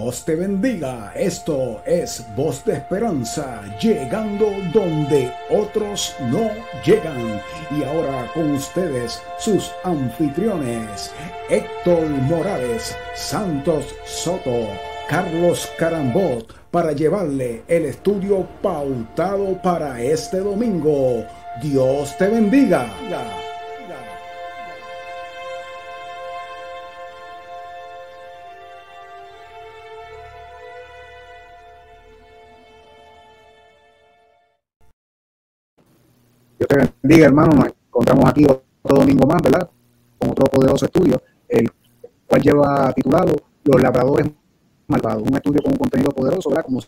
Dios te bendiga. Esto es Voz de Esperanza, llegando donde otros no llegan. Y ahora con ustedes, sus anfitriones, Héctor Morales, Santos Soto, Carlos Carambot, para llevarle el estudio pautado para este domingo. Dios te bendiga. Dios te bendiga, hermano. Nos encontramos aquí otro domingo más, ¿verdad? Con otro poderoso estudio, el cual lleva titulado Los Labradores Malvados. Un estudio con un contenido poderoso, ¿verdad? Como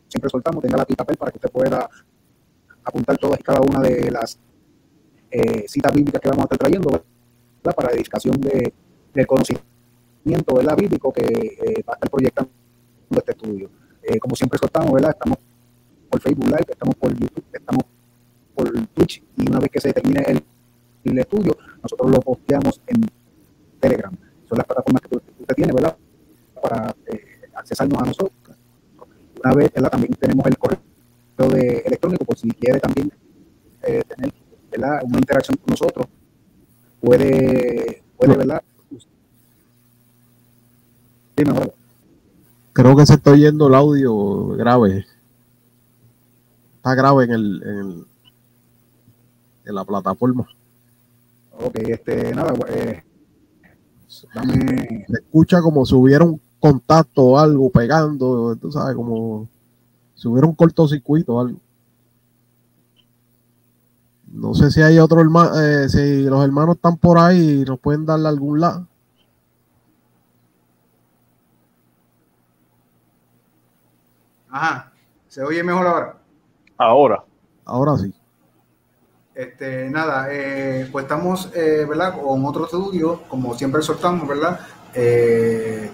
siempre soltamos, tenga lápiz y papel para que usted pueda apuntar todas y cada una de las citas bíblicas que vamos a estar trayendo, ¿verdad? Para edificación del conocimiento, ¿verdad? Bíblico que va a estar proyectando este estudio. Como siempre soltamos, ¿verdad? Estamos por Facebook Live, estamos por YouTube, estamos por Twitch, y una vez que se termine el estudio, nosotros lo posteamos en Telegram. Son las plataformas que usted tiene, ¿verdad? Para accesarnos a nosotros. Una vez, ¿verdad? También tenemos el correo electrónico, por si quiere también tener, ¿verdad? Una interacción con nosotros, puede ¿verdad? Sí, mejor. Creo que se está oyendo el audio grave. Está grave en la plataforma. Ok, nada, dame. Se escucha como si hubiera un contacto o algo pegando, tú sabes, como si hubiera un cortocircuito o algo. No sé si hay otro hermano, si los hermanos están por ahí y nos pueden darle a algún lado. Ajá, ¿se oye mejor ahora? Ahora sí. Nada, pues estamos, ¿verdad? Con otro estudio, como siempre soltamos, ¿verdad?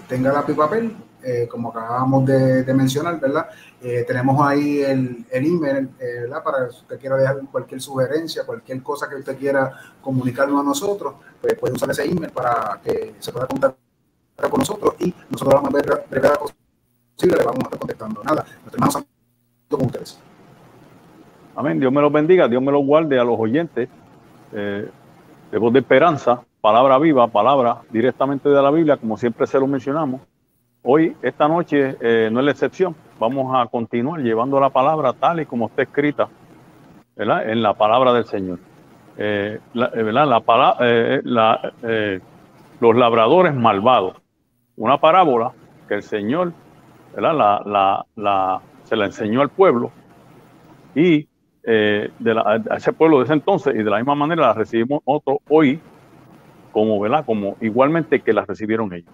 Tenga lápiz y papel, como acabamos de mencionar, ¿verdad? Tenemos ahí el email, ¿verdad? Para si usted quiera dejar cualquier sugerencia, cualquier cosa que usted quiera comunicarnos a nosotros, pues puede usar ese email para que se pueda contactar con nosotros, y nosotros a la más brevedad posible le vamos a estar contestando. Nada, nuestros hermanos están con ustedes. Amén. Dios me los bendiga, Dios me los guarde a los oyentes de Voz de Esperanza, palabra viva, palabra directamente de la Biblia, como siempre se lo mencionamos. Hoy, esta noche, no es la excepción. Vamos a continuar llevando la palabra tal y como está escrita, ¿verdad? En la palabra del Señor. Los labradores malvados. Una parábola que el Señor, ¿verdad? Se la enseñó al pueblo, y a ese pueblo de ese entonces, y de la misma manera la recibimos nosotros hoy, como, ¿verdad? Como igualmente que la recibieron ellos,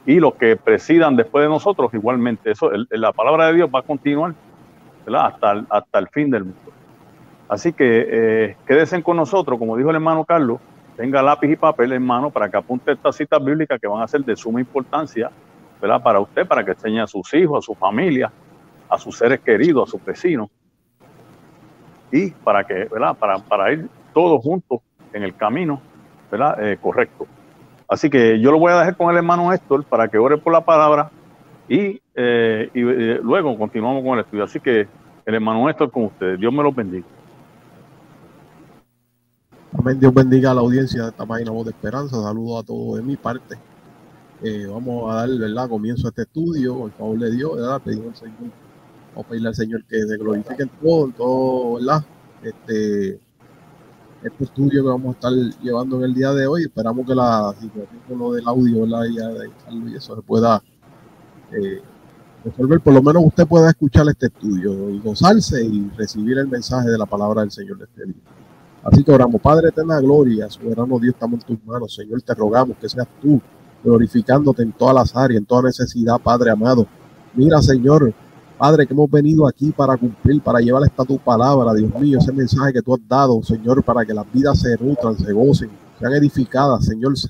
y los que presidan después de nosotros igualmente. Eso, la palabra de Dios va a continuar, ¿verdad? Hasta el fin del mundo. Así que quédense con nosotros, como dijo el hermano Carlos. Tenga lápiz y papel en mano para que apunte estas citas bíblicas que van a ser de suma importancia, ¿verdad? Para usted, para que enseñe a sus hijos, a su familia, a sus seres queridos, a sus vecinos, y para que, ¿verdad? Para ir todos juntos en el camino, ¿verdad? Correcto. Así que yo lo voy a dejar con el hermano Héctor para que ore por la palabra, y luego continuamos con el estudio. Así que el hermano Héctor con ustedes. Dios me los bendiga. Amén. Dios bendiga a la audiencia de esta página Voz de Esperanza. Saludos a todos de mi parte. Vamos a dar, ¿verdad?, comienzo a este estudio, por favor de Dios, ¿verdad? Pedimos al Señor, vamos a pedirle al Señor que se glorifique en todo, ¿verdad? Este estudio que vamos a estar llevando en el día de hoy. Esperamos que la situación con lo del audio, ¿verdad?, y eso se pueda resolver. Por lo menos usted pueda escuchar este estudio y gozarse y recibir el mensaje de la palabra del Señor de este día. Así que oramos. Padre, eterna gloria, soberano Dios, estamos en tus manos. Señor, te rogamos que seas tú glorificándote en todas las áreas, en toda necesidad, Padre amado. Mira, Señor, Padre, que hemos venido aquí para cumplir, para llevar esta tu palabra, Dios mío, ese mensaje que tú has dado, Señor, para que las vidas se nutran, se gocen, sean edificadas, Señor, se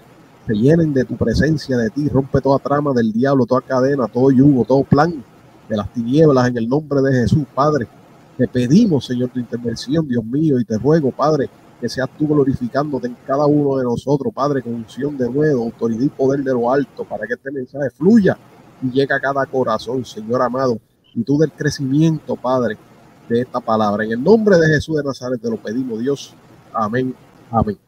llenen de tu presencia, de ti. Rompe toda trama del diablo, toda cadena, todo yugo, todo plan de las tinieblas, en el nombre de Jesús, Padre. Te pedimos, Señor, tu intervención, Dios mío, y te ruego, Padre, que seas tú glorificándote en cada uno de nosotros, Padre, con unción de nuevo, autoridad y poder de lo alto, para que este mensaje fluya y llegue a cada corazón, Señor amado, y tú del crecimiento, Padre, de esta palabra. En el nombre de Jesús de Nazaret te lo pedimos, Dios. Amén. Amén.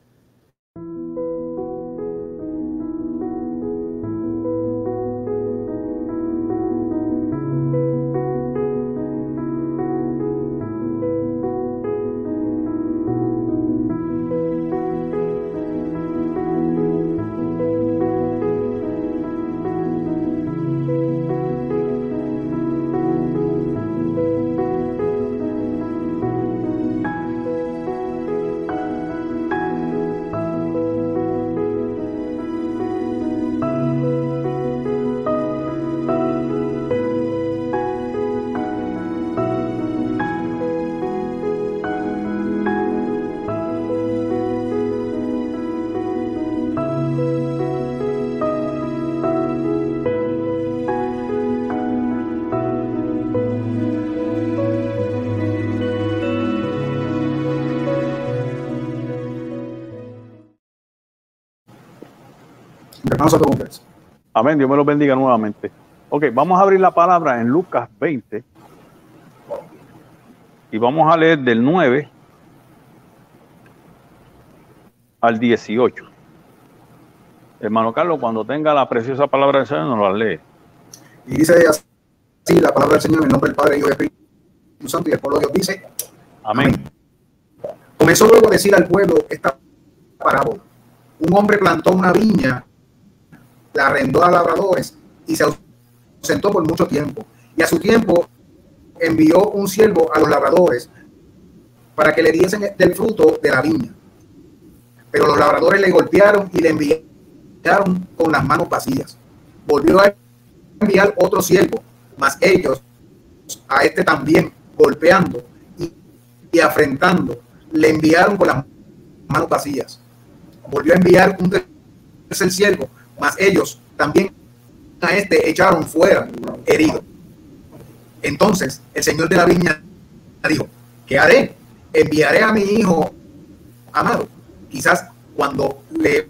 Amén, Dios me lo bendiga nuevamente. Ok, vamos a abrir la palabra en Lucas 20 y vamos a leer del 9 al 18. Hermano Carlos, cuando tenga la preciosa palabra del Señor, nos la lee. Y dice así la palabra del Señor en el nombre del Padre, Hijo y Espíritu Santo, y el pueblo de Dios dice, amén. Comenzó luego a decir al pueblo esta parábola. Un hombre plantó una viña, la arrendó a labradores y se ausentó por mucho tiempo. Y a su tiempo envió un siervo a los labradores para que le diesen del fruto de la viña. Pero los labradores le golpearon y le enviaron con las manos vacías. Volvió a enviar otro siervo, mas ellos a este también, golpeando y afrentando, le enviaron con las manos vacías. Volvió a enviar un tercer siervo, mas ellos también a este echaron fuera herido. Entonces el señor de la viña dijo, ¿qué haré? Enviaré a mi hijo amado. Quizás cuando le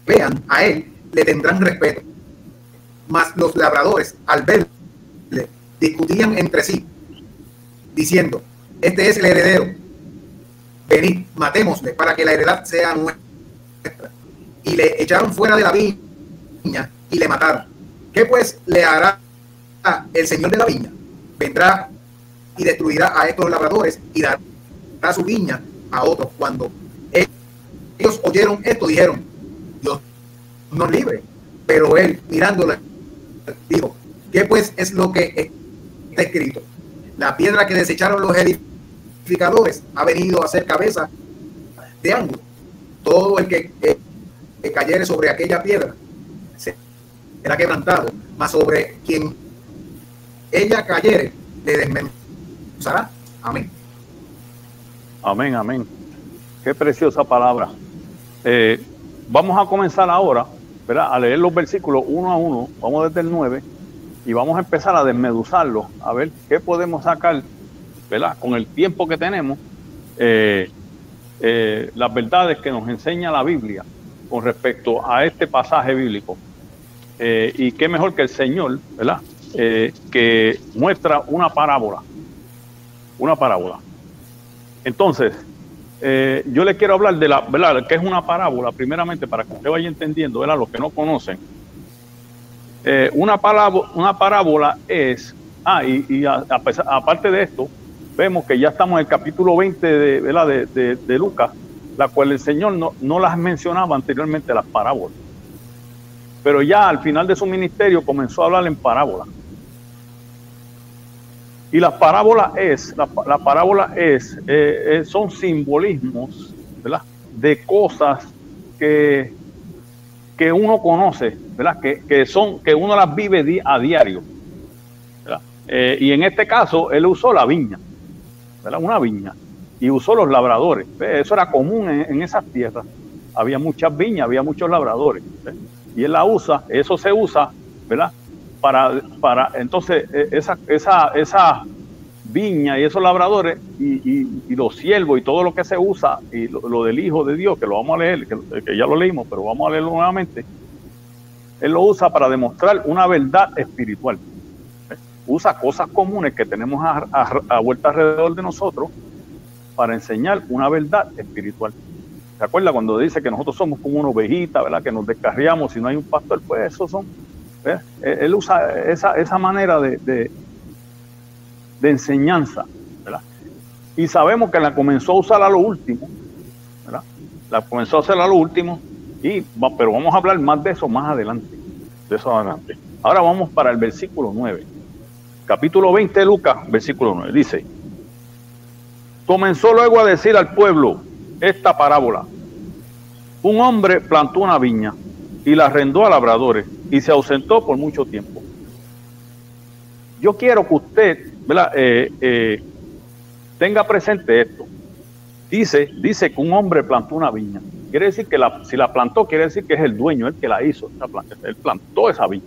vean a él, le tendrán respeto. Mas los labradores, al verle, discutían entre sí, diciendo, este es el heredero. Venid, matémosle para que la heredad sea nuestra. Y le echaron fuera de la viña y le mataron. ¿Qué pues le hará el señor de la viña? Vendrá y destruirá a estos labradores y dará su viña a otros. Cuando ellos oyeron esto, dijeron, Dios nos libre. Pero él, mirándole, dijo, ¿qué pues es lo que está escrito? La piedra que desecharon los edificadores ha venido a ser cabeza de ángulo. Todo el que cayere sobre aquella piedra será quebrantado, mas sobre quien ella cayere le desmenuzará. Amén. Amén, amén. Qué preciosa palabra. Vamos a comenzar ahora, ¿verdad?, a leer los versículos uno a uno. Vamos desde el 9 y vamos a empezar a desmeduzarlos, a ver qué podemos sacar, ¿verdad?, con el tiempo que tenemos, las verdades que nos enseña la Biblia con respecto a este pasaje bíblico. Y qué mejor que el Señor, ¿verdad?, que muestra una parábola. Una parábola. Entonces, yo le quiero hablar de la, ¿verdad?, que es una parábola, primeramente, para que usted vaya entendiendo, ¿verdad?, los que no conocen. Una parábola es, aparte de esto, vemos que ya estamos en el capítulo 20 de Lucas, la cual el Señor no las mencionaba anteriormente, las parábolas. Pero ya al final de su ministerio comenzó a hablar en parábolas. Y las parábolas son simbolismos, ¿verdad?, de cosas que uno conoce, ¿verdad?, que uno las vive a diario, ¿verdad? Y en este caso él usó la viña, ¿verdad?, una viña, y usó los labradores. Eso era común en esas tierras. Había muchas viñas, había muchos labradores, ¿ves? Y él la usa, eso se usa, ¿verdad?, para entonces esa viña y esos labradores y los siervos y todo lo que se usa, y lo del Hijo de Dios, que lo vamos a leer, que ya lo leímos, pero vamos a leerlo nuevamente. Él lo usa para demostrar una verdad espiritual. Usa cosas comunes que tenemos a vuelta alrededor de nosotros para enseñar una verdad espiritual. ¿Se acuerda cuando dice que nosotros somos como una ovejita, ¿verdad? Que nos descarriamos si no hay un pastor? Pues eso son. Él usa esa manera de enseñanza, ¿verdad? Y sabemos que la comenzó a usar a lo último, ¿verdad? La comenzó a hacer a lo último, pero vamos a hablar más de eso más adelante. Ahora vamos para el versículo 9. Capítulo 20 de Lucas, versículo 9. Dice: comenzó luego a decir al pueblo esta parábola. Un hombre plantó una viña y la arrendó a labradores y se ausentó por mucho tiempo. Yo quiero que usted, ¿verdad? Tenga presente esto. Dice que un hombre plantó una viña. Quiere decir que si la plantó, quiere decir que es el dueño, el que la hizo. Él plantó esa viña.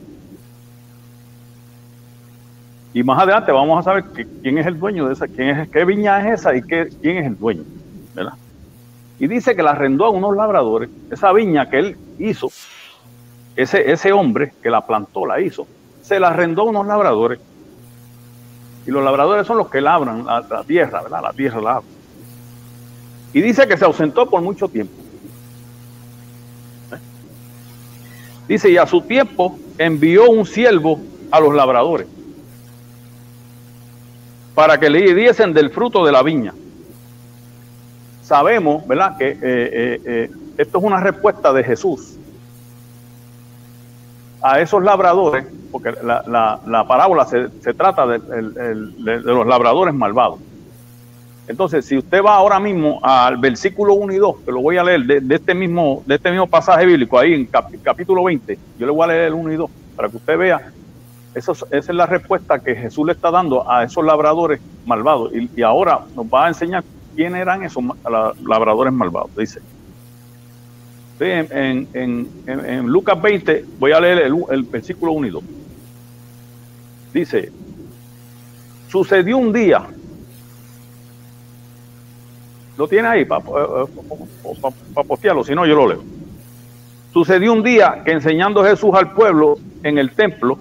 Y más adelante vamos a saber quién es el dueño de esa, qué viña es esa y quién es el dueño, ¿verdad? Y dice que la arrendó a unos labradores. Esa viña que él hizo, ese hombre que la plantó, la hizo, se la arrendó a unos labradores. Y los labradores son los que labran la tierra, ¿verdad? La tierra la labra. Y dice que se ausentó por mucho tiempo. Dice, y a su tiempo envió un siervo a los labradores para que le diesen del fruto de la viña. Sabemos, ¿verdad?, que esto es una respuesta de Jesús a esos labradores, porque la parábola se trata de los labradores malvados. Entonces, si usted va ahora mismo al versículo 1 y 2, que lo voy a leer de este mismo pasaje bíblico, ahí en capítulo 20, yo le voy a leer el 1 y 2, para que usted vea. Esa es la respuesta que Jesús le está dando a esos labradores malvados. Y ahora nos va a enseñar quiénes eran esos labradores malvados. Dice, sí, en Lucas 20, voy a leer el versículo 1 y 2. Dice, sucedió un día. ¿Lo tiene ahí para postearlo? Si no, yo lo leo. Sucedió un día que enseñando Jesús al pueblo en el templo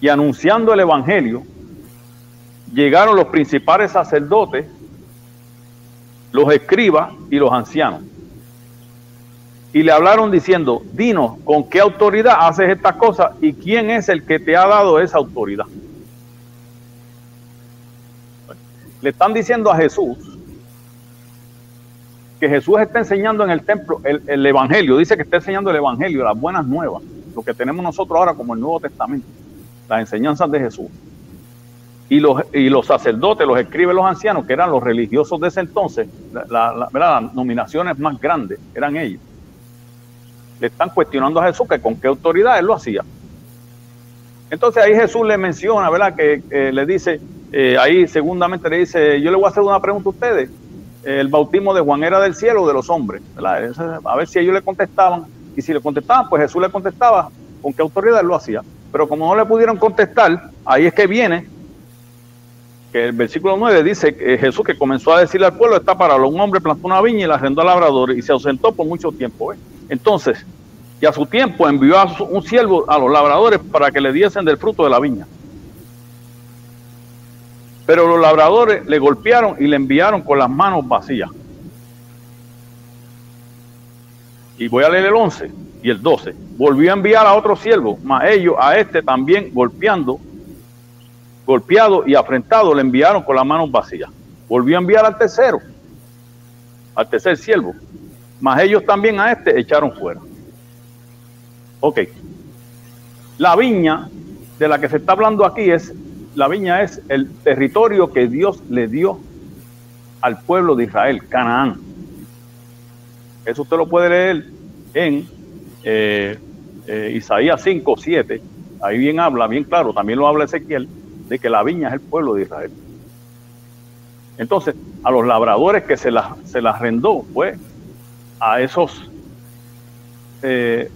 y anunciando el evangelio, llegaron los principales sacerdotes, los escribas y los ancianos. Y le hablaron diciendo, dinos, ¿con qué autoridad haces estas cosas y quién es el que te ha dado esa autoridad? Le están diciendo a Jesús que Jesús está enseñando en el templo el evangelio. Dice que está enseñando el evangelio, las buenas nuevas, lo que tenemos nosotros ahora como el Nuevo Testamento, las enseñanzas de Jesús. Y los sacerdotes, los escribas, los ancianos, que eran los religiosos de ese entonces, las nominaciones más grandes eran ellos. Le están cuestionando a Jesús que con qué autoridad él lo hacía. Entonces ahí Jesús le menciona, ¿verdad? Que le dice, ahí segundamente le dice, yo le voy a hacer una pregunta a ustedes. El bautismo de Juan era del cielo o de los hombres, ¿verdad? A ver si ellos le contestaban. Y si le contestaban, pues Jesús le contestaba con qué autoridad él lo hacía. Pero como no le pudieron contestar, ahí es que viene, que el versículo 9 dice que Jesús, que comenzó a decirle al pueblo, esta parábola: un hombre plantó una viña y la arrendó a labradores y se ausentó por mucho tiempo. Entonces, y a su tiempo envió a un siervo a los labradores para que le diesen del fruto de la viña. Pero los labradores le golpearon y le enviaron con las manos vacías. Y voy a leer el 11 y el 12. Volvió a enviar a otro siervo, mas ellos a este también golpeado y afrentado, le enviaron con las manos vacías. Volvió a enviar al tercer siervo, mas ellos también a este echaron fuera. Ok. La viña de la que se está hablando aquí la viña es el territorio que Dios le dio al pueblo de Israel, Canaán. Eso usted lo puede leer en Isaías 5, 7. Ahí bien habla, bien claro, también lo habla Ezequiel, de que la viña es el pueblo de Israel. Entonces, a los labradores que se las arrendó, pues, a esos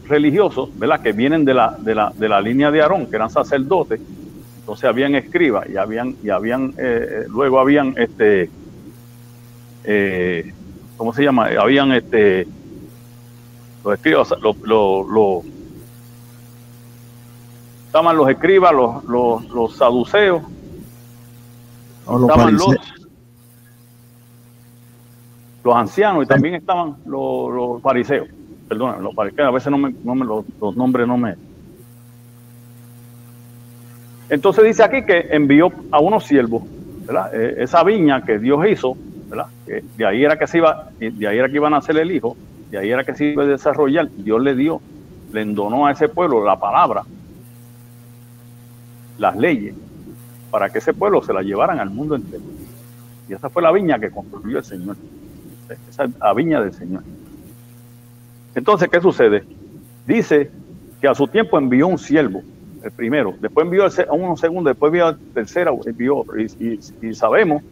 religiosos, ¿verdad?, que vienen de la línea de Aarón, que eran sacerdotes. Entonces habían escribas y luego habían ¿cómo se llama? Habían Los escribas, estaban los escribas, los saduceos, estaban los ancianos y también estaban los fariseos. Perdón, los fariseos, a veces los nombres no me... Entonces dice aquí que envió a unos siervos, ¿verdad? Esa viña que Dios hizo, ¿verdad? Que de ahí era que iban a nacer el hijo, de ahí era que se iba a desarrollar. Dios le endonó a ese pueblo la palabra, las leyes, para que ese pueblo se la llevaran al mundo entero. Y esa fue la viña que construyó el Señor, esa es la viña del Señor. Entonces, ¿qué sucede? Dice que a su tiempo envió un siervo, el primero, después envió a uno segundo, después envió al tercero, envió otro. Y sabemos,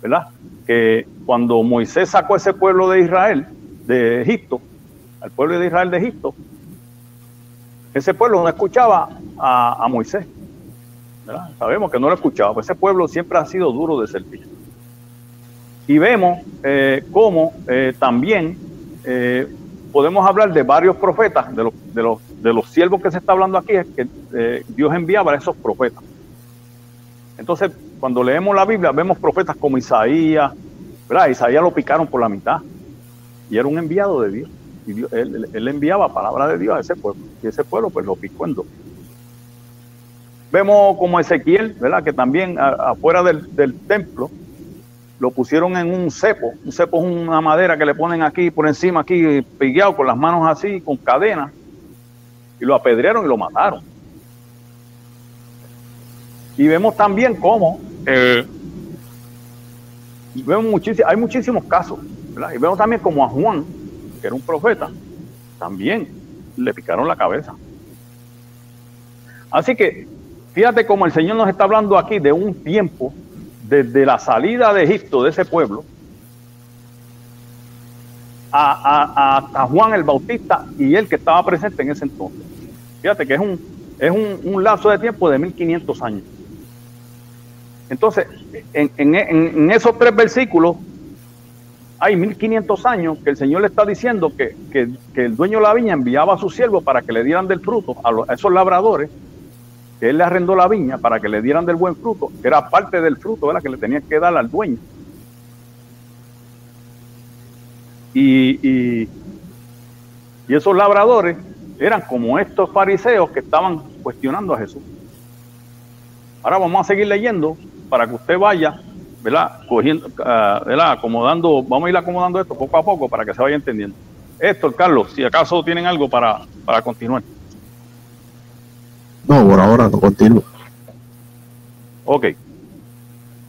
¿verdad?, que cuando Moisés sacó a ese pueblo de Israel, de Egipto, al pueblo de Israel de Egipto, ese pueblo no escuchaba a Moisés, ¿verdad? Sabemos que no lo escuchaba, pues ese pueblo siempre ha sido duro de servir. Y vemos cómo también podemos hablar de varios profetas, de los siervos que se está hablando aquí, es que Dios enviaba a esos profetas. Entonces, cuando leemos la Biblia, vemos profetas como Isaías, ¿verdad? Isaías lo picaron por la mitad, y era un enviado de Dios. Y Dios, él enviaba palabra de Dios a ese pueblo, y ese pueblo pues lo picó en dos. Vemos como Ezequiel, ¿verdad?, que también afuera del templo lo pusieron en un cepo. Un cepo es una madera que le ponen aquí por encima, aquí pigueado, con las manos así, con cadenas, y lo apedrearon y lo mataron. Y vemos también cómo hay muchísimos casos, ¿verdad? Y vemos también como a Juan, que era un profeta, también le picaron la cabeza. Así que fíjate cómo el Señor nos está hablando aquí de un tiempo desde la salida de Egipto de ese pueblo a Juan el Bautista y él que estaba presente en ese entonces. Fíjate que es un lapso de tiempo de 1500 años. Entonces, en esos 3 versículos hay 1500 años que el Señor le está diciendo que el dueño de la viña enviaba a sus siervos para que le dieran del fruto a esos labradores, que él le arrendó la viña para que le dieran del buen fruto, que era parte del fruto, ¿verdad?, que le tenía que dar al dueño. Y esos labradores eran como estos fariseos que estaban cuestionando a Jesús. Ahora vamos a seguir leyendo para que usted vaya, ¿verdad?, cogiendo, ¿verdad?, acomodando, vamos a ir acomodando esto poco a poco para que se vaya entendiendo. Héctor, Carlos, si acaso tienen algo para continuar. No, por ahora no continúo. Ok.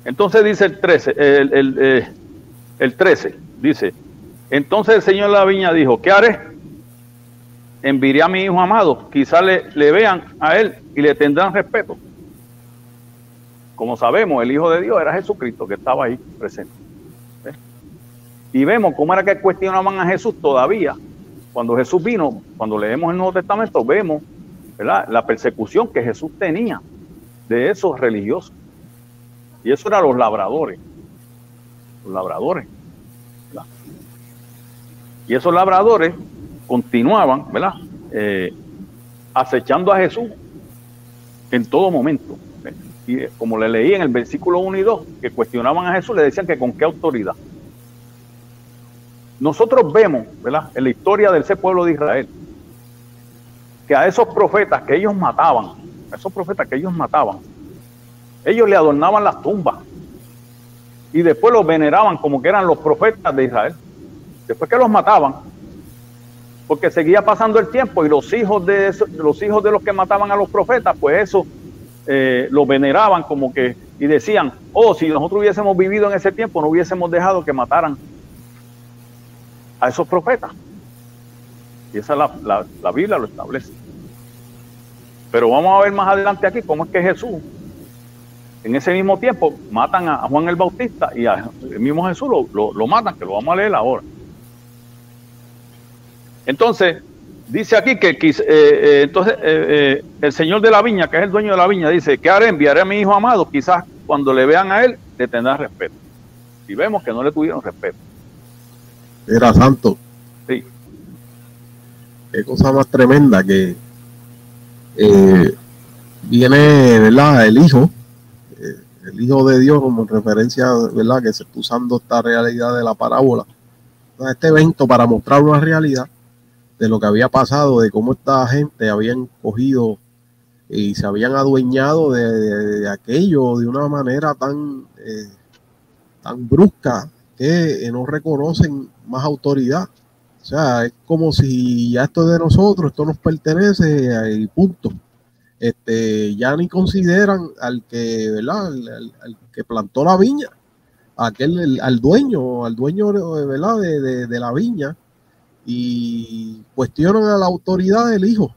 Entonces dice el 13, dice, entonces el Señor de la viña dijo, ¿qué haré? Enviaré a mi hijo amado, quizás le vean a él y le tendrán respeto. Como sabemos, el Hijo de Dios era Jesucristo, que estaba ahí presente. ¿Ves? Y vemos cómo era que cuestionaban a Jesús todavía. Cuando Jesús vino, cuando leemos el Nuevo Testamento, vemos, ¿verdad?, la persecución que Jesús tenía de esos religiosos. Y eso eran los labradores. Los labradores, ¿verdad? Y esos labradores continuaban, ¿verdad?, acechando a Jesús en todo momento. Y como le leí en el versículo 1 y 2, que cuestionaban a Jesús, le decían que con qué autoridad. Nosotros vemos, ¿verdad?, en la historia de ese pueblo de Israel, que a esos profetas que ellos mataban, ellos le adornaban las tumbas y después los veneraban como que eran los profetas de Israel. Después que los mataban, porque seguía pasando el tiempo y los hijos de los que mataban a los profetas, pues eso los veneraban como que, y decían, oh, si nosotros hubiésemos vivido en ese tiempo, no hubiésemos dejado que mataran a esos profetas. Y esa la Biblia lo establece. Pero vamos a ver más adelante aquí cómo es que Jesús, en ese mismo tiempo, matan a Juan el Bautista y el mismo Jesús lo matan, que lo vamos a leer ahora. Entonces, dice aquí que el Señor de la viña, que es el dueño de la viña, dice, ¿qué haré? Enviaré a mi hijo amado, quizás cuando le vean a él, le tendrán respeto. Y vemos que no le tuvieron respeto. Era santo. Sí. qué cosa más tremenda que viene, ¿verdad? El Hijo de Dios, como en referencia, ¿verdad? Que se está usando esta realidad de la parábola, este evento para mostrar una realidad de lo que había pasado, de cómo esta gente habían cogido y se habían adueñado de aquello de una manera tan brusca que no reconocen más autoridad. O sea, es como si ya esto es de nosotros, esto nos pertenece y punto. Ya ni consideran al que, ¿verdad? Al que plantó la viña, al dueño, ¿verdad? De la viña, y cuestionan a la autoridad del Hijo,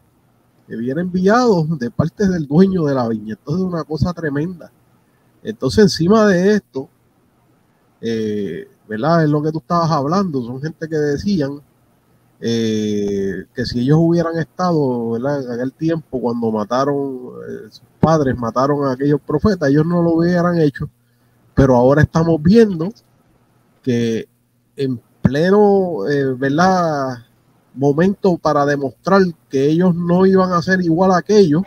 que viene enviado de parte del dueño de la viña. Entonces es una cosa tremenda. Entonces, encima de esto, ¿verdad? Es lo que tú estabas hablando, son gente que decían que si ellos hubieran estado, ¿verdad? En aquel tiempo cuando mataron, sus padres mataron a aquellos profetas, ellos no lo hubieran hecho, pero ahora estamos viendo que en pleno, ¿verdad? Momento para demostrar que ellos no iban a ser igual a aquellos,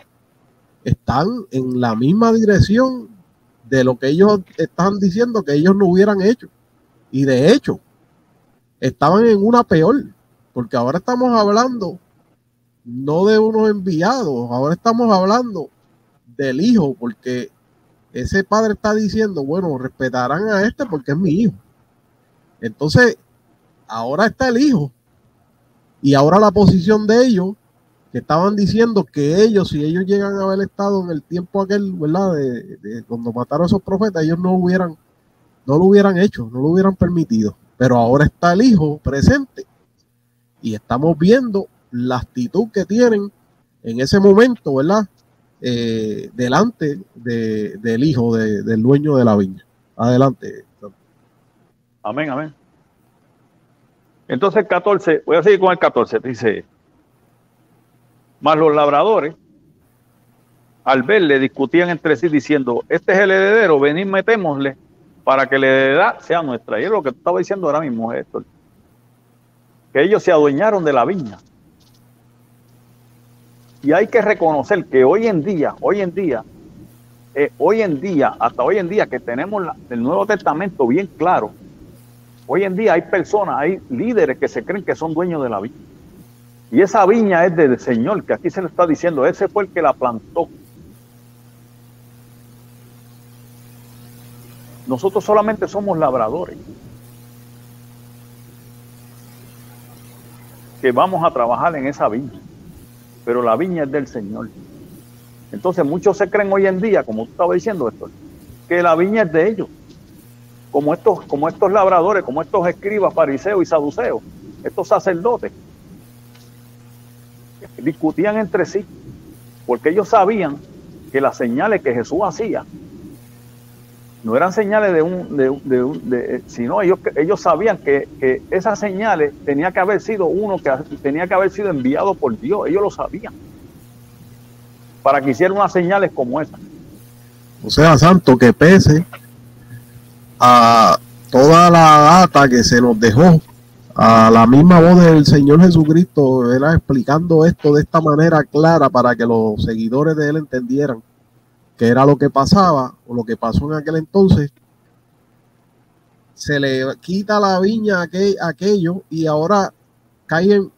están en la misma dirección de lo que ellos están diciendo que ellos no hubieran hecho, y de hecho estaban en una peor, porque ahora estamos hablando no de unos enviados, ahora estamos hablando del Hijo, porque ese padre está diciendo, bueno, respetarán a este porque es mi hijo. Entonces, ahora está el Hijo, y ahora la posición de ellos, que estaban diciendo que ellos, si ellos llegan a haber estado en el tiempo aquel, ¿verdad? De cuando mataron a esos profetas, ellos no lo hubieran hecho, no lo hubieran permitido. Pero ahora está el Hijo presente, y estamos viendo la actitud que tienen en ese momento, ¿verdad? Delante del Hijo del dueño de la viña. Adelante. Amén, amén. Entonces el 14, voy a seguir con el 14, dice, mas los labradores, al verle, discutían entre sí diciendo, este es el heredero, venid, metémosle para que la heredad sea nuestra. Y es lo que tú estabas diciendo ahora mismo, Héctor, que ellos se adueñaron de la viña. Y hay que reconocer que hoy en día, hasta hoy en día que tenemos el Nuevo Testamento bien claro, hoy en día hay personas, hay líderes que se creen que son dueños de la viña. Y esa viña es del Señor, que aquí se le está diciendo, ese fue el que la plantó. Nosotros solamente somos labradores, que vamos a trabajar en esa viña, pero la viña es del Señor. Entonces muchos se creen hoy en día, como tú estabas diciendo, Héctor, que la viña es de ellos, como estos labradores, como estos escribas, fariseos y saduceos, estos sacerdotes, discutían entre sí, porque ellos sabían que las señales que Jesús hacía no eran señales sino ellos sabían que esas señales tenía que haber sido uno que tenía que haber sido enviado por Dios. Ellos lo sabían para que hiciera unas señales como esas. O sea, santo, que pese a toda la data que se nos dejó, a la misma voz del Señor Jesucristo, ¿verdad? Explicando esto de esta manera clara para que los seguidores de él entendieran que era lo que pasaba o lo que pasó en aquel entonces, se le quita la viña a aquello, y ahora cae,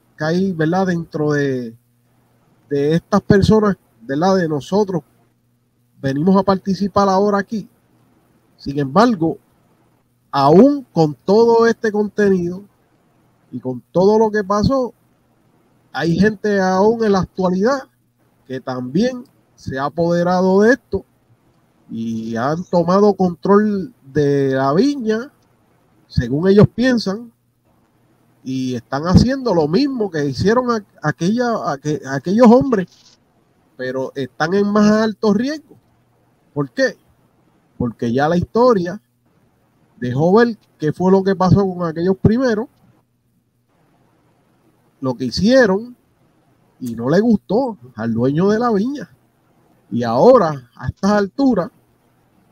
¿verdad? Dentro de estas personas, ¿verdad? De nosotros, venimos a participar ahora aquí. Sin embargo, aún con todo este contenido y con todo lo que pasó, hay gente aún en la actualidad que también se ha apoderado de esto y han tomado control de la viña, según ellos piensan, y están haciendo lo mismo que hicieron aquellos hombres, pero están en más alto riesgo. ¿Por qué? Porque ya la historia dejó ver qué fue lo que pasó con aquellos primeros, lo que hicieron, y no le gustó al dueño de la viña. Y ahora, a estas alturas,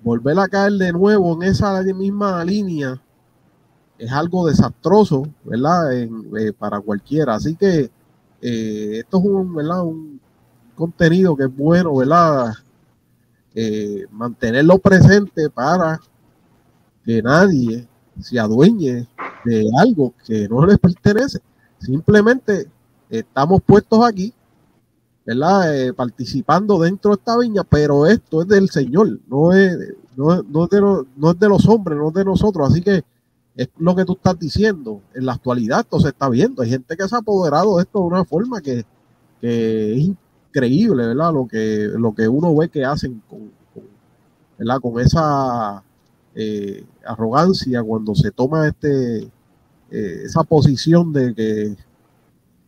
volver a caer de nuevo en esa misma línea es algo desastroso, ¿verdad? Para cualquiera. Así que esto es un contenido que es bueno, ¿verdad? Mantenerlo presente para que nadie se adueñe de algo que no les pertenece. Simplemente estamos puestos aquí, ¿verdad? Participando dentro de esta viña, pero esto es del Señor, no es de los hombres, no es de nosotros. Así que es lo que tú estás diciendo. En la actualidad esto se está viendo. Hay gente que se ha apoderado de esto de una forma que es increíble, ¿verdad? Lo que uno ve que hacen ¿verdad? Con esa arrogancia cuando se toma esa posición de que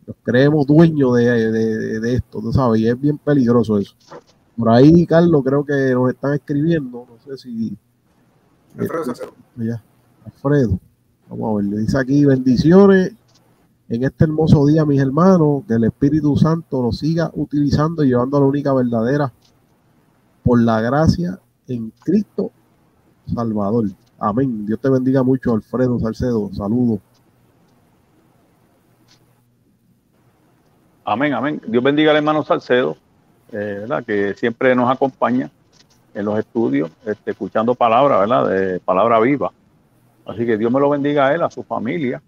nos creemos dueños de esto, ¿tú sabes? Y es bien peligroso eso. Por ahí, Carlos, creo que nos están escribiendo, no sé si... Alfredo, vamos a ver, le dice aquí: bendiciones en este hermoso día, mis hermanos, que el Espíritu Santo nos siga utilizando y llevando a la única verdadera por la gracia en Cristo Salvador. Amén. Dios te bendiga mucho, Alfredo Salcedo. Saludos. Amén, amén. Dios bendiga al hermano Salcedo, ¿verdad? Que siempre nos acompaña en los estudios, escuchando palabra, ¿verdad? De palabra viva. Así que Dios me lo bendiga a él, a su familia,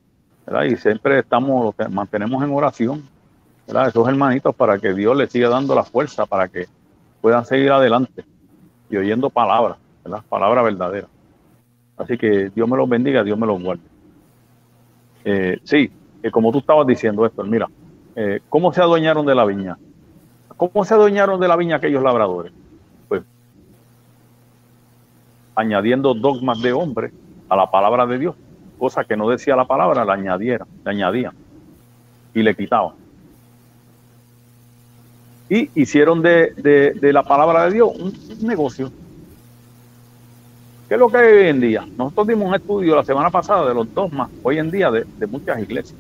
¿verdad? Y siempre mantenemos en oración, ¿verdad? Esos hermanitos, para que Dios les siga dando la fuerza para que puedan seguir adelante y oyendo palabra, ¿verdad? Palabra verdadera. Así que Dios me los bendiga, Dios me los guarde. Sí, como tú estabas diciendo, Héctor, mira, ¿cómo se adueñaron de la viña? ¿Cómo se adueñaron de la viña aquellos labradores? Pues añadiendo dogmas de hombre a la palabra de Dios, cosa que no decía la palabra, la añadían y le quitaban. Y hicieron de la palabra de Dios un negocio. ¿Qué es lo que hay hoy en día? Nosotros dimos un estudio la semana pasada de los dogmas hoy en día de muchas iglesias.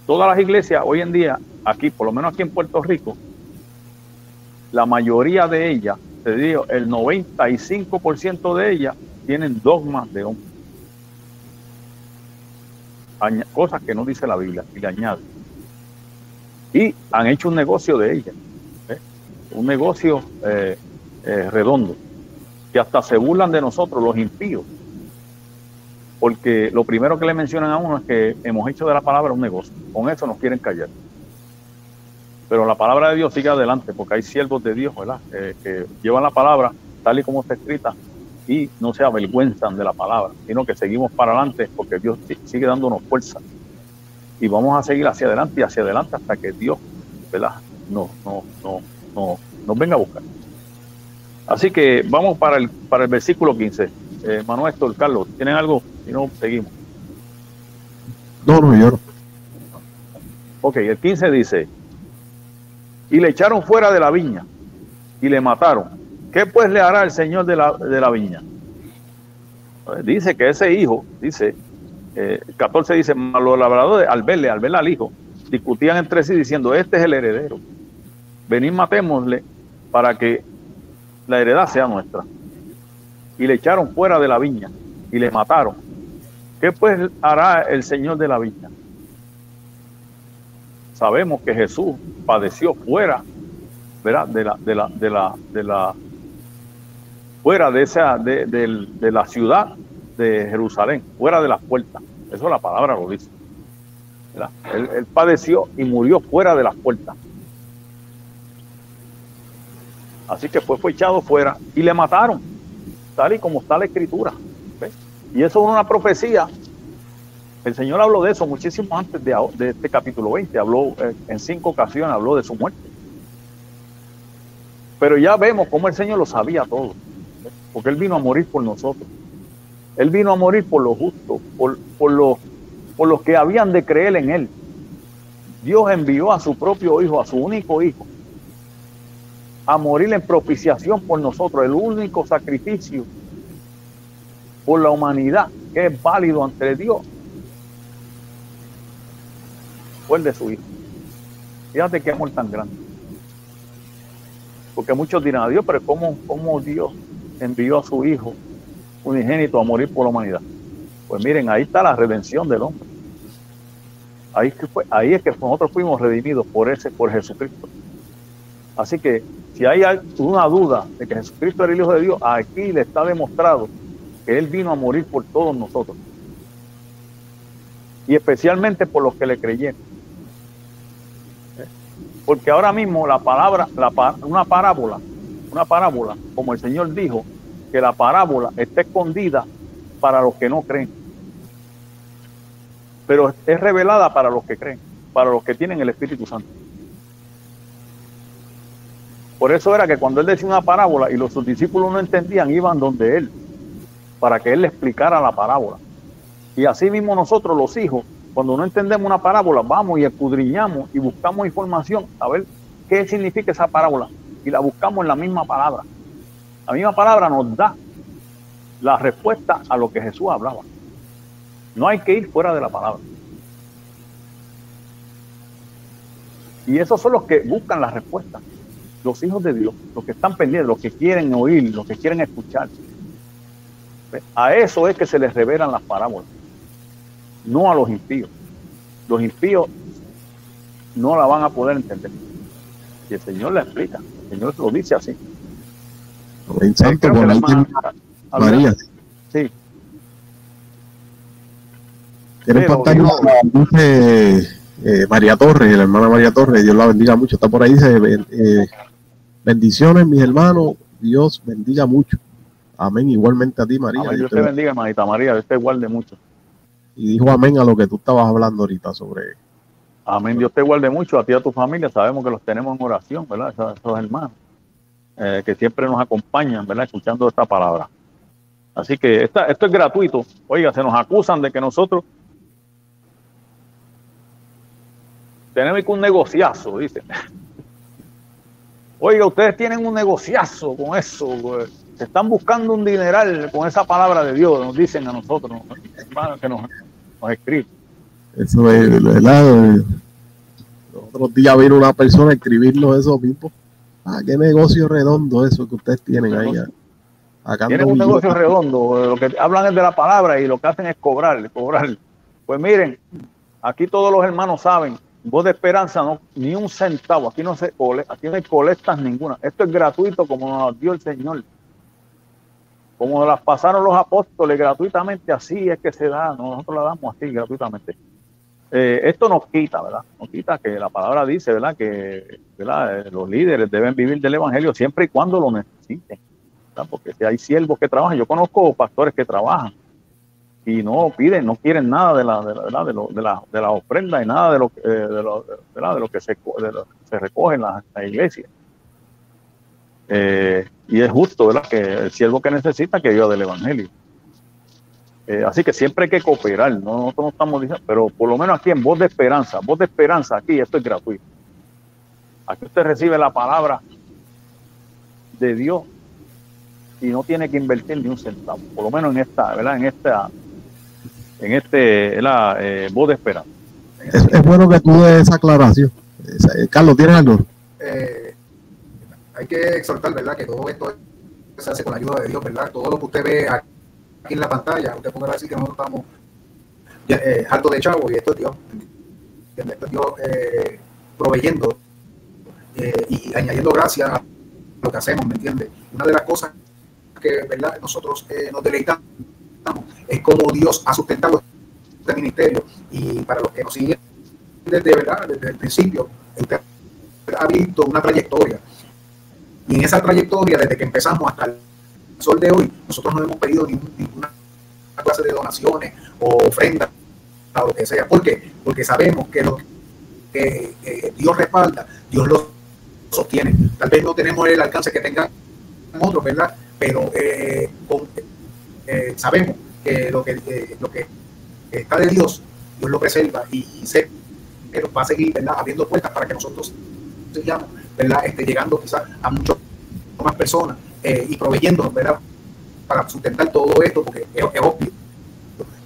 Todas las iglesias hoy en día, aquí, por lo menos aquí en Puerto Rico, la mayoría de ellas, te digo, el 95% de ellas tienen dogmas de hombre. Cosas que no dice la Biblia y le añaden. Y han hecho un negocio de ellas. Un negocio redondo. Que hasta se burlan de nosotros, los impíos. Porque lo primero que le mencionan a uno es que hemos hecho de la palabra un negocio. Con eso nos quieren callar. Pero la palabra de Dios sigue adelante, porque hay siervos de Dios, ¿verdad? Que llevan la palabra tal y como está escrita y no se avergüenzan de la palabra, sino que seguimos para adelante porque Dios sigue dándonos fuerza. Y vamos a seguir hacia adelante y hacia adelante hasta que Dios, ¿verdad? nos venga a buscar. Así que vamos para el versículo 15. Manuel, Héctor, Carlos, ¿tienen algo? Si no, seguimos. No, yo no. Ok, el 15 dice: y le echaron fuera de la viña y le mataron. ¿Qué pues le hará el señor de la viña? Dice que ese hijo, dice, el 14 dice: los labradores al verle al hijo, discutían entre sí diciendo: este es el heredero. Venid, matémosle para que la heredad sea nuestra. Y le echaron fuera de la viña y le mataron. ¿Qué pues hará el señor de la viña? Sabemos que Jesús padeció fuera, ¿verdad? Fuera de la ciudad de Jerusalén, fuera de las puertas. Eso la palabra lo dice. Él padeció y murió fuera de las puertas. Así que fue echado fuera y le mataron, tal y como está la escritura. ¿Ves? Y eso es una profecía. El Señor habló de eso muchísimo antes de este capítulo 20. Habló en 5 ocasiones, habló de su muerte. Pero ya vemos cómo el Señor lo sabía todo. ¿Ves? Porque Él vino a morir por nosotros. Él vino a morir por los justos, por los que habían de creer en Él. Dios envió a su propio Hijo, a su único Hijo, a morir en propiciación por nosotros. El único sacrificio por la humanidad que es válido ante Dios fue el de su Hijo. Fíjate qué amor tan grande. Porque muchos dirán: a Dios, pero ¿cómo Dios envió a su Hijo unigénito a morir por la humanidad? Pues miren, ahí está la redención del hombre. Ahí es que nosotros fuimos redimidos por Jesucristo. Así que si hay una duda de que Jesucristo era el Hijo de Dios, aquí le está demostrado que Él vino a morir por todos nosotros. Y especialmente por los que le creyeron. Porque ahora mismo una parábola, como el Señor dijo, que la parábola está escondida para los que no creen. Pero es revelada para los que creen, para los que tienen el Espíritu Santo. Por eso era que cuando Él decía una parábola y sus discípulos no entendían, iban donde Él, para que Él le explicara la parábola. Y así mismo nosotros, los hijos, cuando no entendemos una parábola, vamos y escudriñamos y buscamos información a ver qué significa esa parábola. Y la buscamos en la misma palabra. La misma palabra nos da la respuesta a lo que Jesús hablaba. No hay que ir fuera de la palabra. Y esos son los que buscan la respuesta. Los hijos de Dios, los que están pendientes, los que quieren oír, los que quieren escuchar. A eso es que se les revelan las parábolas, no a los impíos. Los impíos no la van a poder entender. Y el Señor la explica, el Señor lo dice así. En santo, por ahí María. Sí. Tiene pantalla, dice María Torres, la hermana María Torres, Dios la bendiga mucho. Está por ahí, dice, bendiciones, mis hermanos, Dios bendiga mucho. Amén, igualmente a ti, María. Amén, Dios te bendiga, hermanita María, Dios te guarde mucho. Y dijo amén a lo que tú estabas hablando ahorita sobre... Amén, Dios te guarde mucho, a ti y a tu familia, sabemos que los tenemos en oración, ¿verdad? Esos hermanos que siempre nos acompañan, ¿verdad? Escuchando esta palabra. Así que esto es gratuito. Oiga, se nos acusan de que nosotros tenemos un negociazo, dicen. Oiga, ustedes tienen un negociazo con eso, güey. Se están buscando un dineral con esa palabra de Dios, nos dicen a nosotros, hermanos, que nos escriben. Eso es verdad. Los otros días vino una persona a escribirnos eso mismo. Qué negocio redondo eso que ustedes tienen ahí. Tienen un negocio redondo, lo que hablan es de la palabra y lo que hacen es cobrar. Pues miren, aquí todos los hermanos saben, Voz de Esperanza, no, ni un centavo, aquí no hay colectas ninguna. Esto es gratuito como nos dio el Señor. Como nos las pasaron los apóstoles gratuitamente, así es que se da, nosotros la damos así gratuitamente. Esto nos quita, ¿verdad? Nos quita que la palabra dice, ¿verdad? Que, ¿verdad? Los líderes deben vivir del evangelio siempre y cuando lo necesiten, ¿verdad? Porque si hay siervos que trabajan, yo conozco pastores que trabajan y no quieren nada de la ofrenda y nada de lo que se recoge en la iglesia. Y es justo, ¿verdad? Que el siervo que necesita que viva del evangelio. Así que siempre hay que cooperar, ¿no? Nosotros no estamos diciendo, pero por lo menos aquí en Voz de Esperanza, aquí esto es gratuito. Aquí usted recibe la palabra de Dios y no tiene que invertir ni un centavo, por lo menos en esta, ¿verdad? Voz de Esperanza. Es bueno que tú des esa aclaración. Carlos, ¿tienes algo? Hay que exhortar, ¿verdad? Que todo esto se hace con la ayuda de Dios, ¿verdad? Todo lo que usted ve aquí en la pantalla, usted podrá decir que nosotros estamos hartos de chavo y esto es Dios. Esto es Dios proveyendo y añadiendo gracias a lo que hacemos, ¿me entiende? Una de las cosas que, ¿verdad? Nosotros nos deleitamos es cómo Dios ha sustentado este ministerio, y para los que nos siguen desde el principio, usted ha visto una trayectoria, y en esa trayectoria, desde que empezamos hasta el sol de hoy, nosotros no hemos pedido ninguna clase de donaciones o ofrendas o lo que sea. ¿Por qué? Porque sabemos que lo que Dios respalda, Dios lo sostiene. Tal vez no tenemos el alcance que tengan otros, ¿verdad? Pero sabemos que lo que está de Dios, Dios lo preserva, y sé que nos va a seguir, ¿verdad? Abriendo puertas para que nosotros sigamos, ¿verdad? Llegando quizás a muchas más personas y proveyéndonos, ¿verdad? Para sustentar todo esto, porque es obvio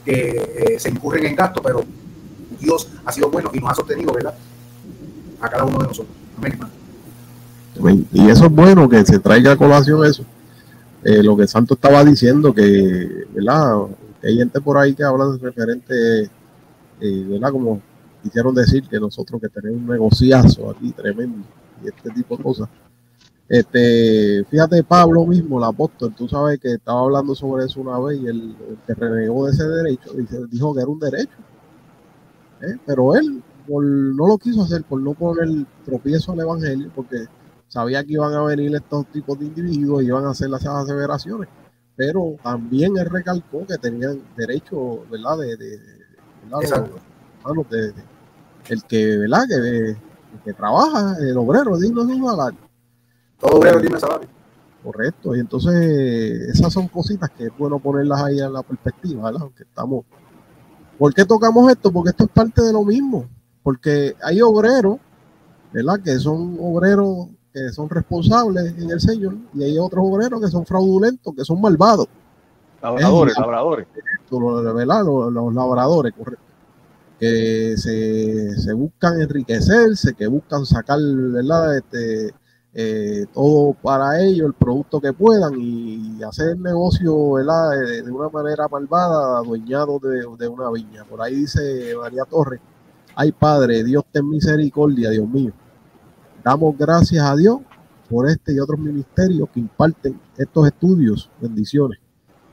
que se incurren en gastos, pero Dios ha sido bueno y nos ha sostenido, ¿verdad? A cada uno de nosotros. Amén, hermano. Y eso es bueno que se traiga a colación eso. Lo que Santo estaba diciendo, que, ¿verdad? Que hay gente por ahí que habla de referente, ¿verdad? Como quisieron decir que nosotros que tenemos un negociazo aquí tremendo y este tipo de cosas. Fíjate, Pablo mismo, el apóstol, tú sabes que estaba hablando sobre eso una vez y el que renegó de ese derecho dijo que era un derecho, pero él no lo quiso hacer por no poner tropiezo al evangelio, porque sabía que iban a venir estos tipos de individuos y iban a hacer las aseveraciones, pero también él recalcó que tenían derecho, ¿verdad? El que, ¿verdad? Que trabaja, el obrero, digno de un salario. Todo obrero tiene salario. Correcto, y entonces esas son cositas que es bueno ponerlas ahí en la perspectiva, ¿verdad? Aunque estamos... ¿Por qué tocamos esto? Porque esto es parte de lo mismo, porque hay obreros, ¿verdad? Que son obreros que son responsables en el Señor, y hay otros obreros que son fraudulentos, que son malvados. Labradores. ¿Verdad? Los labradores, correcto. Que se buscan enriquecerse, que buscan sacar, ¿verdad? Todo para ellos, el producto que puedan, y hacer negocio, ¿verdad? De una manera malvada, adueñado de una viña. Por ahí dice María Torres: ay, Padre, Dios ten misericordia, Dios mío. Damos gracias a Dios por este y otros ministerios que imparten estos estudios. Bendiciones.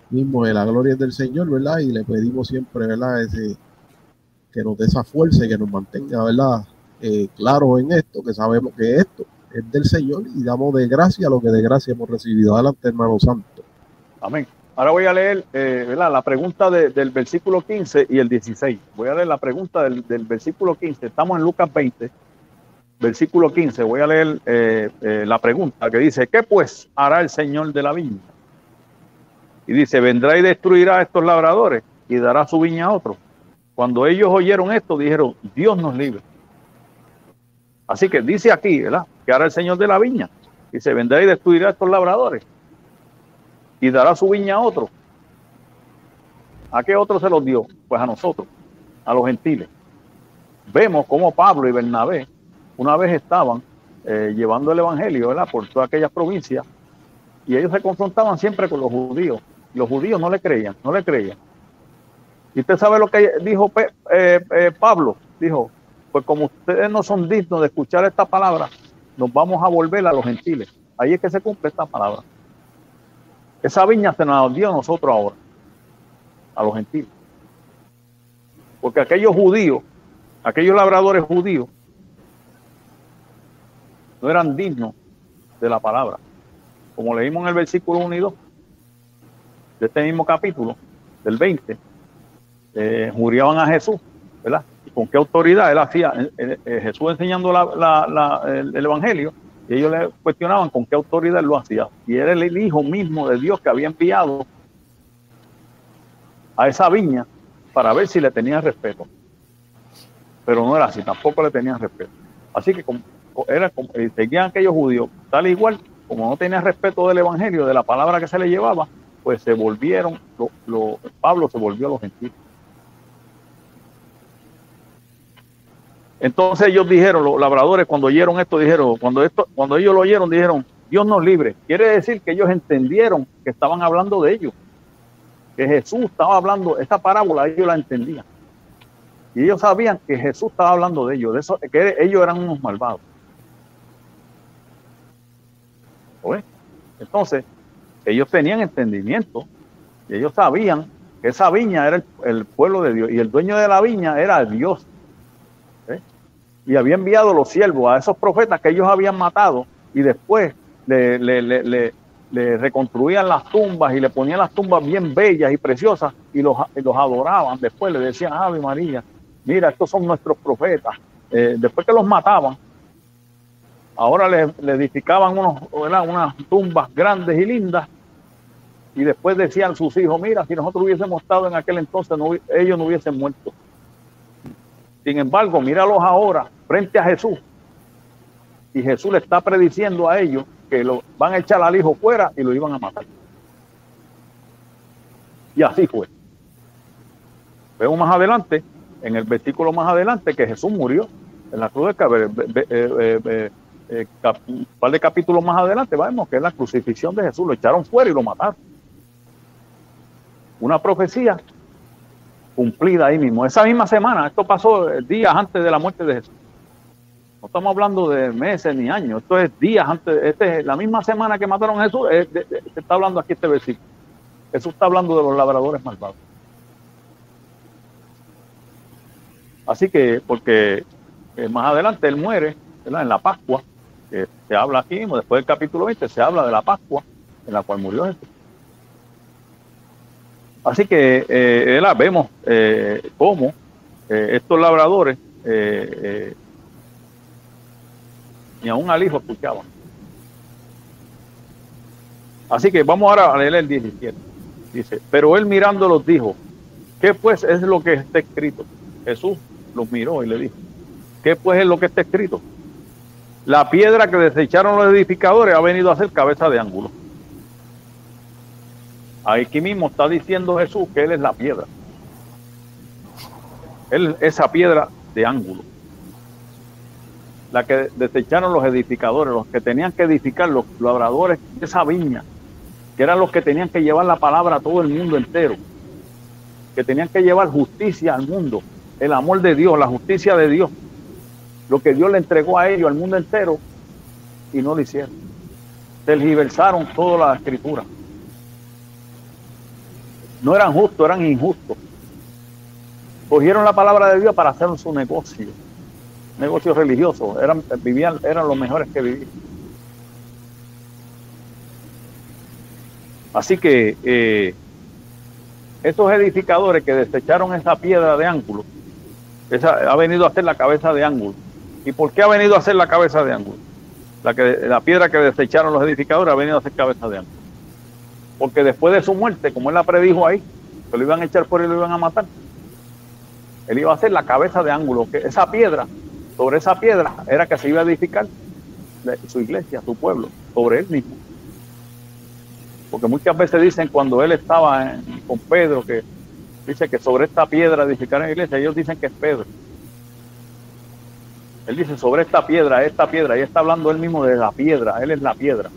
Mismo de la gloria del Señor, ¿verdad? Y le pedimos siempre, ¿verdad? Que nos dé esa fuerza y que nos mantenga, ¿verdad? Claros en esto, que sabemos que esto es del Señor y damos de gracia lo que de gracia hemos recibido. Adelante, hermano santo. Amén. Ahora voy a leer, ¿verdad? La pregunta del versículo 15 y el 16. Voy a leer la pregunta del versículo 15. Estamos en Lucas 20, versículo 15. Voy a leer la pregunta que dice: ¿qué pues hará el Señor de la viña? Y dice: vendrá y destruirá a estos labradores y dará su viña a otros. Cuando ellos oyeron esto, dijeron: Dios nos libre. Así que dice aquí, ¿verdad?, que hará el Señor de la viña. Dice: vendrá y destruirá a estos labradores y dará su viña a otro. ¿A qué otro se los dio? Pues a nosotros, a los gentiles. Vemos cómo Pablo y Bernabé una vez estaban llevando el evangelio, ¿verdad?, por todas aquellas provincias, y ellos se confrontaban siempre con los judíos. Los judíos no le creían. Y usted sabe lo que dijo Pablo. Dijo: pues como ustedes no son dignos de escuchar esta palabra, nos vamos a volver a los gentiles. Ahí es que se cumple esta palabra. Esa viña se nos dio a nosotros ahora, a los gentiles. Porque aquellos judíos, aquellos labradores judíos, no eran dignos de la palabra. Como leímos en el versículo 1 y 2 de este mismo capítulo, del 20, juraban a Jesús, ¿verdad? ¿Y con qué autoridad él hacía? Jesús enseñando el evangelio, y ellos le cuestionaban con qué autoridad él lo hacía. Y era el Hijo mismo de Dios que había enviado a esa viña para ver si le tenían respeto. Pero no era así, tampoco le tenían respeto. Así que seguían aquellos judíos, tal igual, como no tenían respeto del evangelio, de la palabra que se le llevaba, pues se volvieron, Pablo se volvió a los gentiles. Entonces ellos dijeron, los labradores, cuando oyeron esto, dijeron, cuando ellos lo oyeron, dijeron: Dios nos libre. Quiere decir que ellos entendieron que estaban hablando de ellos, que Jesús estaba hablando, esta parábola ellos la entendían. Y ellos sabían que Jesús estaba hablando de ellos, que ellos eran unos malvados. ¿Ves? Entonces, ellos tenían entendimiento, y ellos sabían que esa viña era el pueblo de Dios, y el dueño de la viña era Dios. Y había enviado los siervos a esos profetas que ellos habían matado, y después le reconstruían las tumbas y le ponían las tumbas bien bellas y preciosas, y los adoraban. Después le decían: Ave María, mira, estos son nuestros profetas. Después que los mataban, ahora le edificaban unas tumbas grandes y lindas, y después decían sus hijos: mira, si nosotros hubiésemos estado en aquel entonces, ellos no hubiesen muerto. Sin embargo, míralos ahora frente a Jesús, y Jesús le está prediciendo a ellos que lo van a echar al hijo fuera y lo iban a matar. Y así fue. Vemos más adelante, en el versículo más adelante, que Jesús murió en la cruz de un par de capítulos más adelante, vemos que es la crucifixión de Jesús. Lo echaron fuera y lo mataron. Una profecía cumplida ahí mismo. Esa misma semana, esto pasó días antes de la muerte de Jesús. No estamos hablando de meses ni años, esto es días antes. La misma semana que mataron a Jesús, se está hablando aquí este versículo. Jesús está hablando de los labradores malvados. Así que, porque más adelante él muere, ¿verdad? En la Pascua, que se habla aquí mismo, después del capítulo 20, se habla de la Pascua en la cual murió Jesús. Así que vemos cómo estos labradores ni aún al hijo escuchaban. Así que vamos ahora a leer el 17. Dice, pero él mirándolos dijo, ¿qué pues es lo que está escrito? Jesús los miró y le dijo, ¿qué pues es lo que está escrito? La piedra que desecharon los edificadores ha venido a ser cabeza de ángulo. Aquí mismo está diciendo Jesús que él es la piedra. Él es esa piedra de ángulo. La que desecharon los edificadores, los que tenían que edificar, los labradores de esa viña, que eran los que tenían que llevar la palabra a todo el mundo entero, que tenían que llevar justicia al mundo, el amor de Dios, la justicia de Dios, lo que Dios le entregó a ellos, al mundo entero, y no lo hicieron. Tergiversaron toda la escritura. No eran justos, eran injustos. Cogieron la palabra de Dios para hacer su negocio religioso. Eran los mejores que vivían. Así que estos edificadores que desecharon esa piedra de ángulo, ha venido a ser la cabeza de ángulo. ¿Y por qué ha venido a ser la cabeza de ángulo? La piedra que desecharon los edificadores ha venido a ser cabeza de ángulo. Porque después de su muerte, como él la predijo ahí, que lo iban a echar por él y lo iban a matar, él iba a ser la cabeza de ángulo, que esa piedra, sobre esa piedra era que se iba a edificar su iglesia, su pueblo, sobre él mismo. Porque muchas veces dicen, cuando él estaba con Pedro, que dice que sobre esta piedra edificaron la iglesia, ellos dicen que es Pedro. Él dice sobre esta piedra, y está hablando él mismo de la piedra, él es la piedra.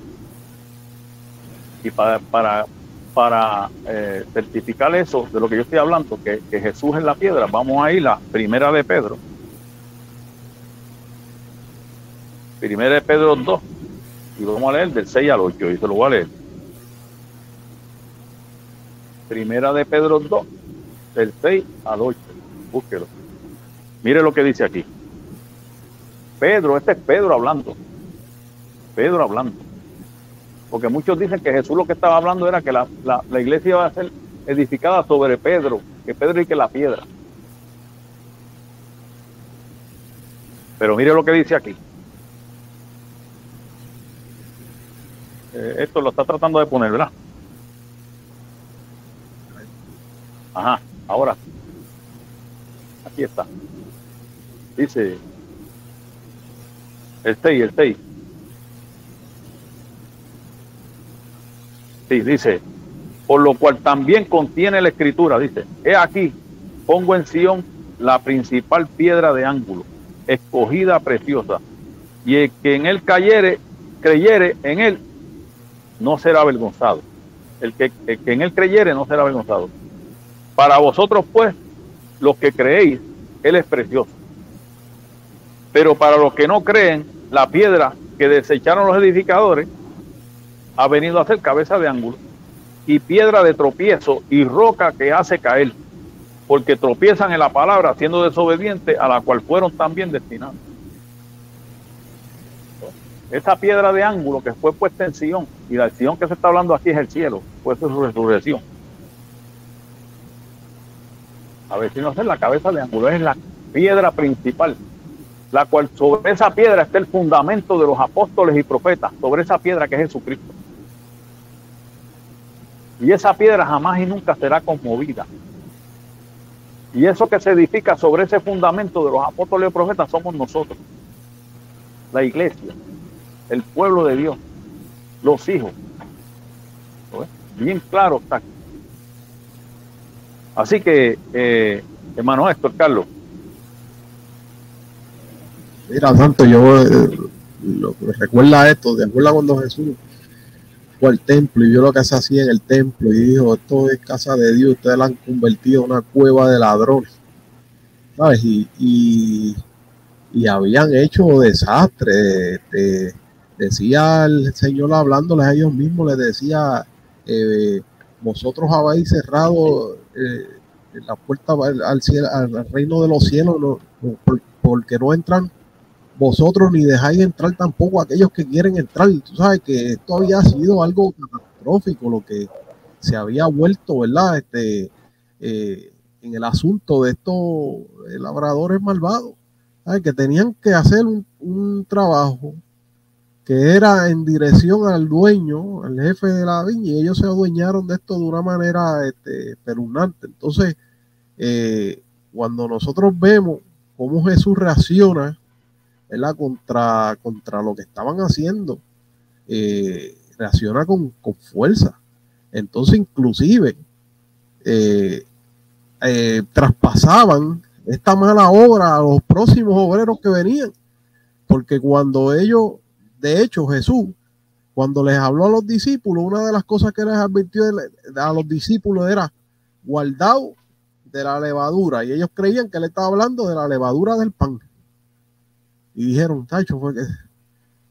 Y para certificar eso, de lo que yo estoy hablando, que Jesús es la piedra, vamos a ir a Primera de Pedro. Primera de Pedro 2, y vamos a leer del 6 al 8, y se lo voy a leer. Primera de Pedro 2, del 6 al 8, búsquelo. Mire lo que dice aquí. Pedro, este es Pedro hablando. Pedro hablando. Porque muchos dicen que Jesús lo que estaba hablando era que la iglesia iba a ser edificada sobre Pedro, que Pedro y que la piedra. Pero mire lo que dice aquí. Esto lo está tratando de poner, ¿verdad? Ajá, ahora. Aquí está. Dice el 6. Sí, dice, por lo cual también contiene la escritura, dice, he aquí, pongo en Sión la principal piedra de ángulo, escogida, preciosa, y el que en él creyere en él, no será avergonzado. El que en él creyere no será avergonzado. Para vosotros, pues, los que creéis, él es precioso. Pero para los que no creen, la piedra que desecharon los edificadores ha venido a ser cabeza de ángulo y piedra de tropiezo y roca que hace caer, porque tropiezan en la palabra siendo desobedientes, a la cual fueron también destinados. Esa piedra de ángulo que fue puesta en Sión, y la Sión que se está hablando aquí es el cielo, fue su resurrección. A ver si no es la cabeza de ángulo, es la piedra principal, la cual sobre esa piedra está el fundamento de los apóstoles y profetas, sobre esa piedra que es Jesucristo. Y esa piedra jamás y nunca será conmovida. Y eso que se edifica sobre ese fundamento de los apóstoles y profetas somos nosotros, la iglesia, el pueblo de Dios, los hijos. Bien claro está aquí. Así que, hermano Héctor, Carlos. Mira, Santo, yo lo que me recuerda esto, ¿te acuerdas cuando Jesús fue al templo y vio lo que se hacía en el templo y dijo, esto es casa de Dios, ustedes la han convertido en una cueva de ladrones, ¿sabes? Y habían hecho desastres. Decía el Señor hablándoles a ellos mismos, les decía, vosotros habéis cerrado la puerta al cielo, al reino de los cielos, porque no entran vosotros ni dejáis entrar tampoco a aquellos que quieren entrar. Tú sabes que esto había sido algo catastrófico, lo que se había vuelto, ¿verdad? En el asunto de estos labradores malvados, ¿sabes? Que tenían que hacer un trabajo que era en dirección al dueño, al jefe de la viña, y ellos se adueñaron de esto de una manera espeluznante. Entonces, cuando nosotros vemos cómo Jesús reacciona, ¿verdad? contra lo que estaban haciendo, reacciona con fuerza. Entonces, inclusive, traspasaban esta mala obra a los próximos obreros que venían, porque cuando ellos, de hecho, Jesús, cuando les habló a los discípulos, una de las cosas que les advirtió a los discípulos era: guardaos de la levadura, y ellos creían que él estaba hablando de la levadura del pan, y dijeron, tacho, fue que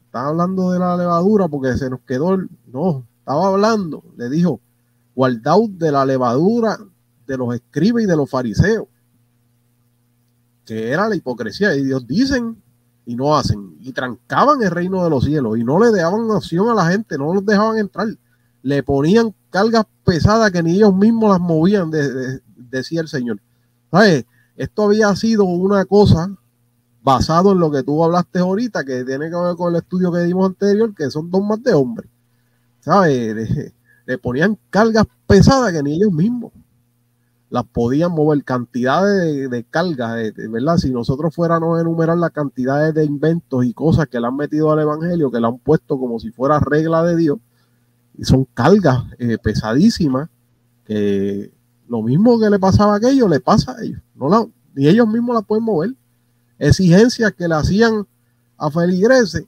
estaba hablando de la levadura porque se nos quedó no, estaba hablando, le dijo, guardaos de la levadura de los escribas y de los fariseos, que era la hipocresía, y Dios dicen y no hacen, y trancaban el reino de los cielos, y no le daban opción a la gente, no los dejaban entrar, le ponían cargas pesadas que ni ellos mismos las movían, decía el Señor. ¿Sabes? Esto había sido una cosa basado en lo que tú hablaste ahorita, que tiene que ver con el estudio que dimos anterior, que son dogmas de hombres, ¿sabes? Le ponían cargas pesadas que ni ellos mismos las podían mover, cantidades de cargas, ¿verdad? Si nosotros fuéramos a enumerar las cantidades de inventos y cosas que le han metido al evangelio, que le han puesto como si fuera regla de Dios, y son cargas pesadísimas, que lo mismo que le pasaba a aquellos, le pasa a ellos, ni ellos mismos las pueden mover. Exigencias que le hacían a feligreses,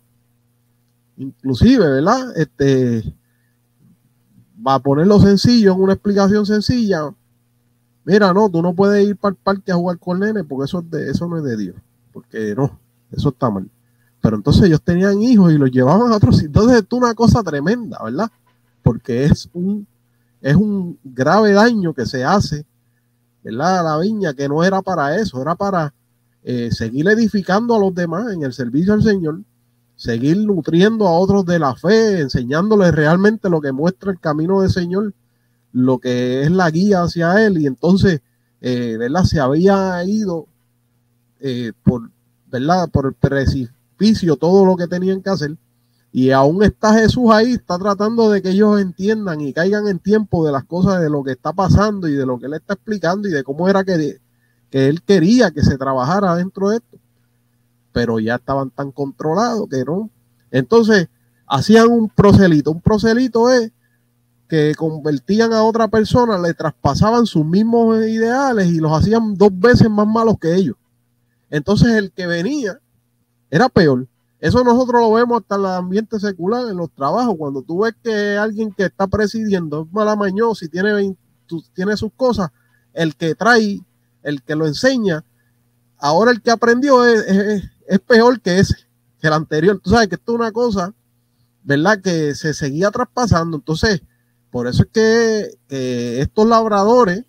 inclusive, ¿verdad? Va a ponerlo sencillo, en una explicación sencilla. Mira, no, tú no puedes ir para el parque a jugar con nene porque eso no es de Dios, porque no, eso está mal. Pero entonces ellos tenían hijos y los llevaban a otros sitios. Entonces es una cosa tremenda, ¿verdad? Porque es un grave daño que se hace, ¿verdad? A la viña, que no era para eso, era para seguir edificando a los demás en el servicio al Señor, seguir nutriendo a otros de la fe, enseñándoles realmente lo que muestra el camino del Señor, lo que es la guía hacia Él. Y entonces, ¿verdad? Se había ido ¿verdad? Por el precipicio todo lo que tenían que hacer, y aún está Jesús ahí, está tratando de que ellos entiendan y caigan en tiempo de las cosas, de lo que está pasando y de lo que Él está explicando y de cómo era que Él quería que se trabajara dentro de esto, pero ya estaban tan controlados que no. Entonces hacían un proselito. Un proselito es que convertían a otra persona, le traspasaban sus mismos ideales y los hacían 2 veces más malos que ellos. Entonces el que venía era peor. Eso nosotros lo vemos hasta en el ambiente secular, en los trabajos. Cuando tú ves que alguien que está presidiendo es malamañoso y tiene sus cosas, el que trae, el que lo enseña, ahora el que aprendió es peor que ese, que el anterior. Tú sabes que esto es una cosa, ¿verdad?, que se seguía traspasando. Entonces, por eso es que estos labradores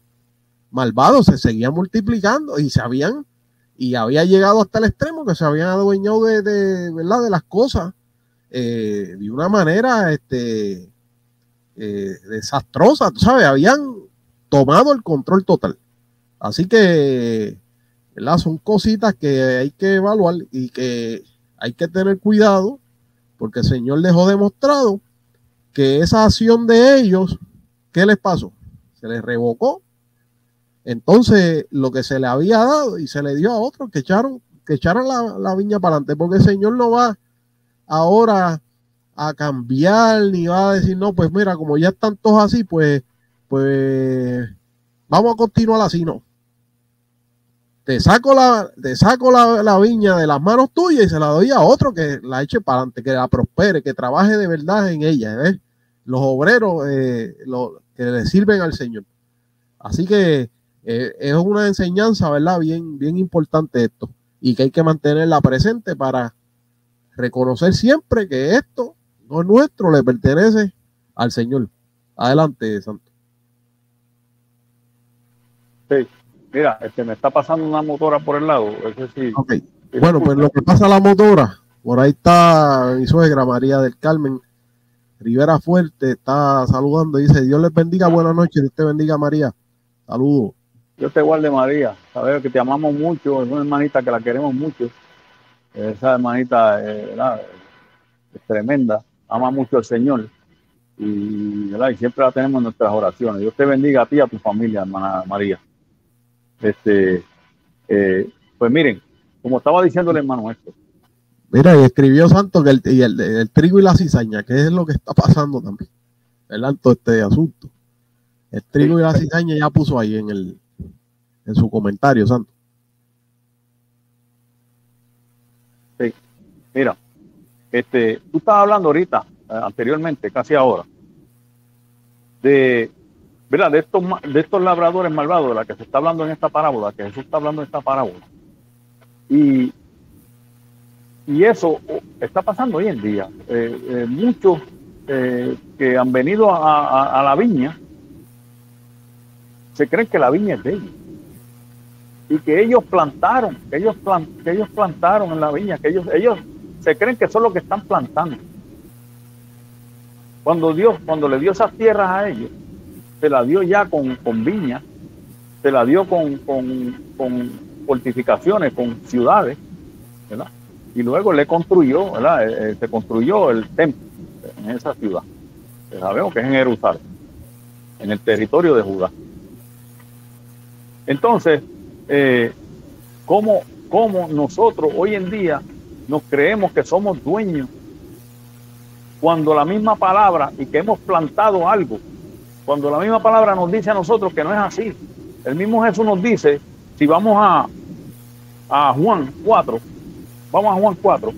malvados se seguían multiplicando y había llegado hasta el extremo que se habían adueñado ¿verdad?, de las cosas de una manera desastrosa. Tú sabes, habían tomado el control total. Así que, ¿verdad?, son cositas que hay que evaluar y que hay que tener cuidado, porque el Señor dejó demostrado que esa acción de ellos, ¿qué les pasó? Se les revocó. Entonces, lo que se le había dado y se le dio a otros que echaron la viña para adelante, porque el Señor no va ahora a cambiar ni va a decir, no, pues mira, como ya están todos así, pues vamos a continuar así. No. Te saco la viña de las manos tuyas y se la doy a otro que la eche para adelante, que la prospere, que trabaje de verdad en ella, ¿ves? los obreros que le sirven al Señor. Así que es una enseñanza, ¿verdad? Bien importante esto, y que hay que mantenerla presente para reconocer siempre que esto no es nuestro, le pertenece al Señor. Adelante, Santo. Sí, mira, me está pasando una motora por el lado. Sí. Okay. Bueno, pues lo que pasa a la motora, por ahí está mi suegra María del Carmen Rivera Fuerte, está saludando, dice: Dios les bendiga, buenas noches, Dios te bendiga, María. Saludos. Dios te guarde, María. Sabes que te amamos mucho, es una hermanita que la queremos mucho. Esa hermanita es tremenda, ama mucho al Señor y siempre la tenemos en nuestras oraciones. Dios te bendiga a ti y a tu familia, hermana María. Pues miren, como estaba diciendo el hermano esto. Mira, y escribió Santo que el trigo y la cizaña, que es lo que está pasando también, ¿verdad? Todo este asunto. El trigo y la cizaña ya puso ahí en su comentario, Santo. Sí, mira, tú estabas hablando ahorita, anteriormente, casi ahora, ¿verdad? De estos labradores malvados de la que se está hablando en esta parábola, que Jesús está hablando en esta parábola. Y eso está pasando hoy en día. Muchos que han venido a la viña se creen que la viña es de ellos y que ellos plantaron, que ellos plantaron en la viña, que ellos se creen que son los que están plantando. Cuando le dio esas tierras a ellos, se la dio ya con viña, se la dio con fortificaciones, con ciudades, ¿verdad? Y luego le construyó, ¿verdad? Se construyó el templo en esa ciudad. Sabemos que es en Jerusalén, en el territorio de Judá. Entonces, ¿cómo nosotros hoy en día nos creemos que somos dueños cuando la misma palabra, y que hemos plantado algo, cuando la misma palabra nos dice a nosotros que no es así? El mismo Jesús nos dice, si vamos a Juan 4, vamos a Juan 4.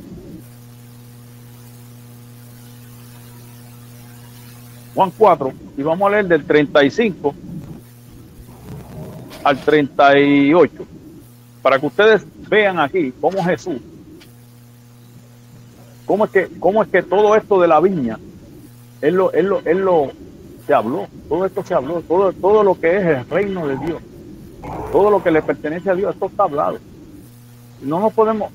Juan 4, y vamos a leer del 35 al 38, para que ustedes vean aquí cómo Jesús, cómo es que todo esto de la viña, él lo se habló, todo esto se habló, todo lo que es el reino de Dios, todo lo que le pertenece a Dios, esto está hablado. No podemos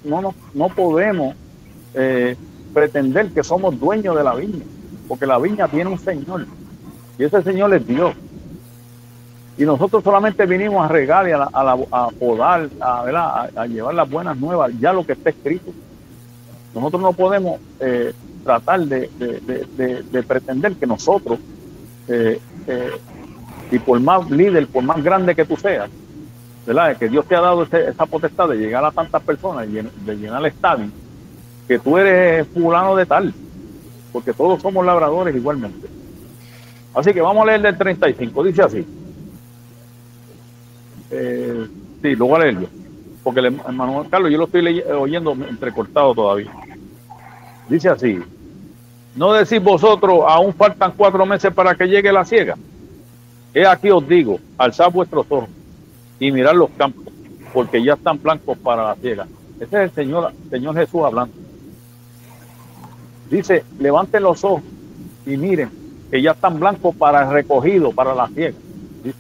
pretender que somos dueños de la viña, porque la viña tiene un Señor, y ese Señor es Dios. Y nosotros solamente vinimos a regar y a podar, a llevar las buenas nuevas, ya lo que está escrito. Nosotros no podemos tratar de pretender que nosotros, y por más líder, por más grande que tú seas, ¿verdad? Que Dios te ha dado esa potestad de llegar a tantas personas, de llenar el estadio, que tú eres fulano de tal, porque todos somos labradores igualmente. Así que vamos a leer del 35, dice así. Sí, lo voy a leer yo, porque el hermano Carlos yo lo estoy oyendo entrecortado todavía. Dice así: ¿no decís vosotros, aún faltan 4 meses para que llegue la siega? He aquí os digo, alzad vuestros ojos y mirad los campos, porque ya están blancos para la siega. Ese es el Señor Jesús hablando. Dice, levanten los ojos y miren, que ya están blancos para el recogido, para la siega. ¿Sí?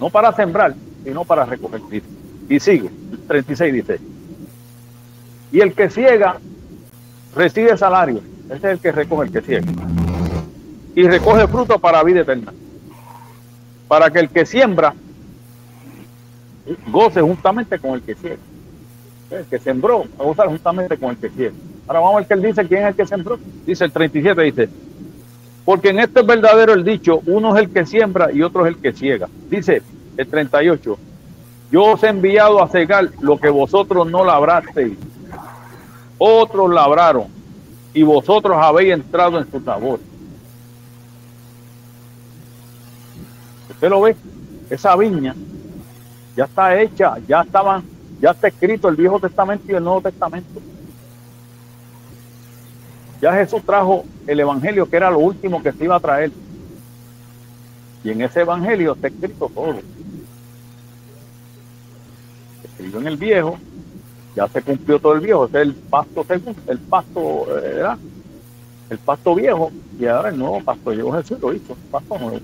No para sembrar, sino para recoger. ¿Sí? Y sigue, el 36 dice: y el que siega recibe salario. Ese es el que recoge, el que ciega, y recoge fruto para vida eterna, para que el que siembra goce juntamente con el que ciega. El que sembró va a gozar juntamente con el que ciega. Ahora vamos a ver qué él dice, quién es el que sembró. Dice el 37, dice: porque en esto es verdadero el dicho, uno es el que siembra y otro es el que ciega. Dice el 38: yo os he enviado a cegar lo que vosotros no labrasteis, otros labraron, y vosotros habéis entrado en su labor. ¿Usted lo ve? Esa viña ya está hecha, ya está escrito el Viejo Testamento y el Nuevo Testamento. Ya Jesús trajo el evangelio, que era lo último que se iba a traer. Y en ese evangelio está escrito todo. Se escribió en el viejo, ya se cumplió todo el viejo, ese es el pacto segundo, el pacto, ¿verdad? El pacto viejo, y ahora el nuevo pacto llegó Jesús, lo hizo, el pacto nuevo.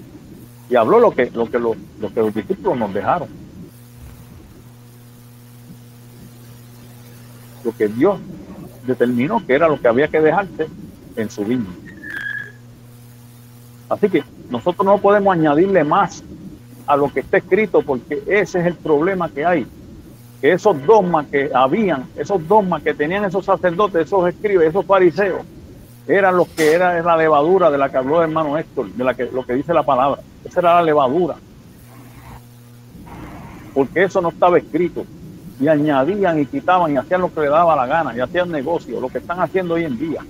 Y habló lo que los discípulos nos dejaron. Lo que Dios determinó que era lo que había que dejarse en su viña. Así que nosotros no podemos añadirle más a lo que está escrito, porque ese es el problema que hay. Que esos dogmas que habían, esos dogmas que tenían esos sacerdotes, esos escribas, esos fariseos, eran los que era la levadura de la que habló el hermano Héctor, lo que dice la palabra. Esa era la levadura. Porque eso no estaba escrito. Y añadían y quitaban y hacían lo que les daba la gana, y hacían negocio, lo que están haciendo hoy en día.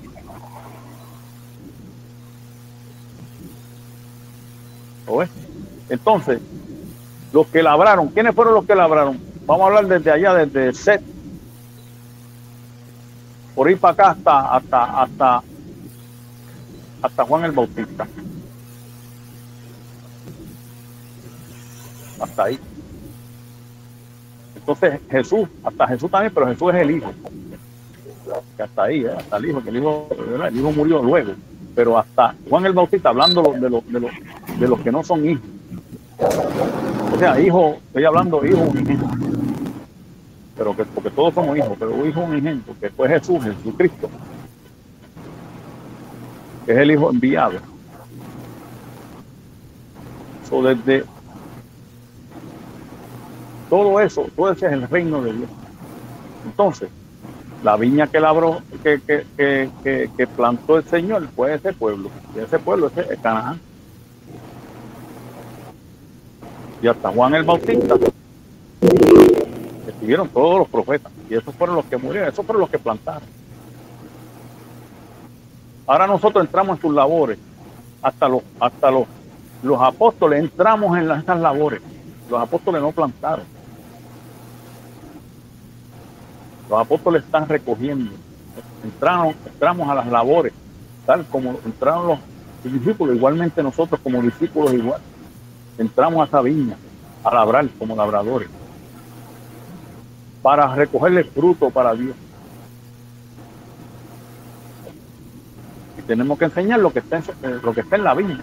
¿Lo ves? Entonces, los que labraron, ¿quiénes fueron los que labraron? Vamos a hablar desde allá, desde Set, por ir para acá hasta Juan el Bautista. Hasta ahí. Entonces Jesús, hasta Jesús también, pero Jesús es el Hijo. Que hasta ahí, hasta el Hijo, que el Hijo murió luego. Pero hasta Juan el Bautista, hablando de los que no son hijos. O sea, hijo, estoy hablando hijo unigénito. Pero que, porque todos somos hijos, pero hijo unigénito, que fue Jesús, Jesucristo, que es el Hijo enviado. So, desde todo eso, todo ese es el reino de Dios. Entonces, la viña que labró, que plantó el Señor fue ese pueblo. Y ese pueblo es Canaán. Y hasta Juan el Bautista estuvieron todos los profetas. Y esos fueron los que murieron, esos fueron los que plantaron. Ahora nosotros entramos en sus labores. Hasta los apóstoles entramos en esas labores. Los apóstoles no plantaron. Los apóstoles están recogiendo. Entramos a las labores, tal como entraron los discípulos, igualmente nosotros como discípulos igual. Entramos a esa viña, a labrar como labradores, para recogerle fruto para Dios. Y tenemos que enseñar lo que está en la viña,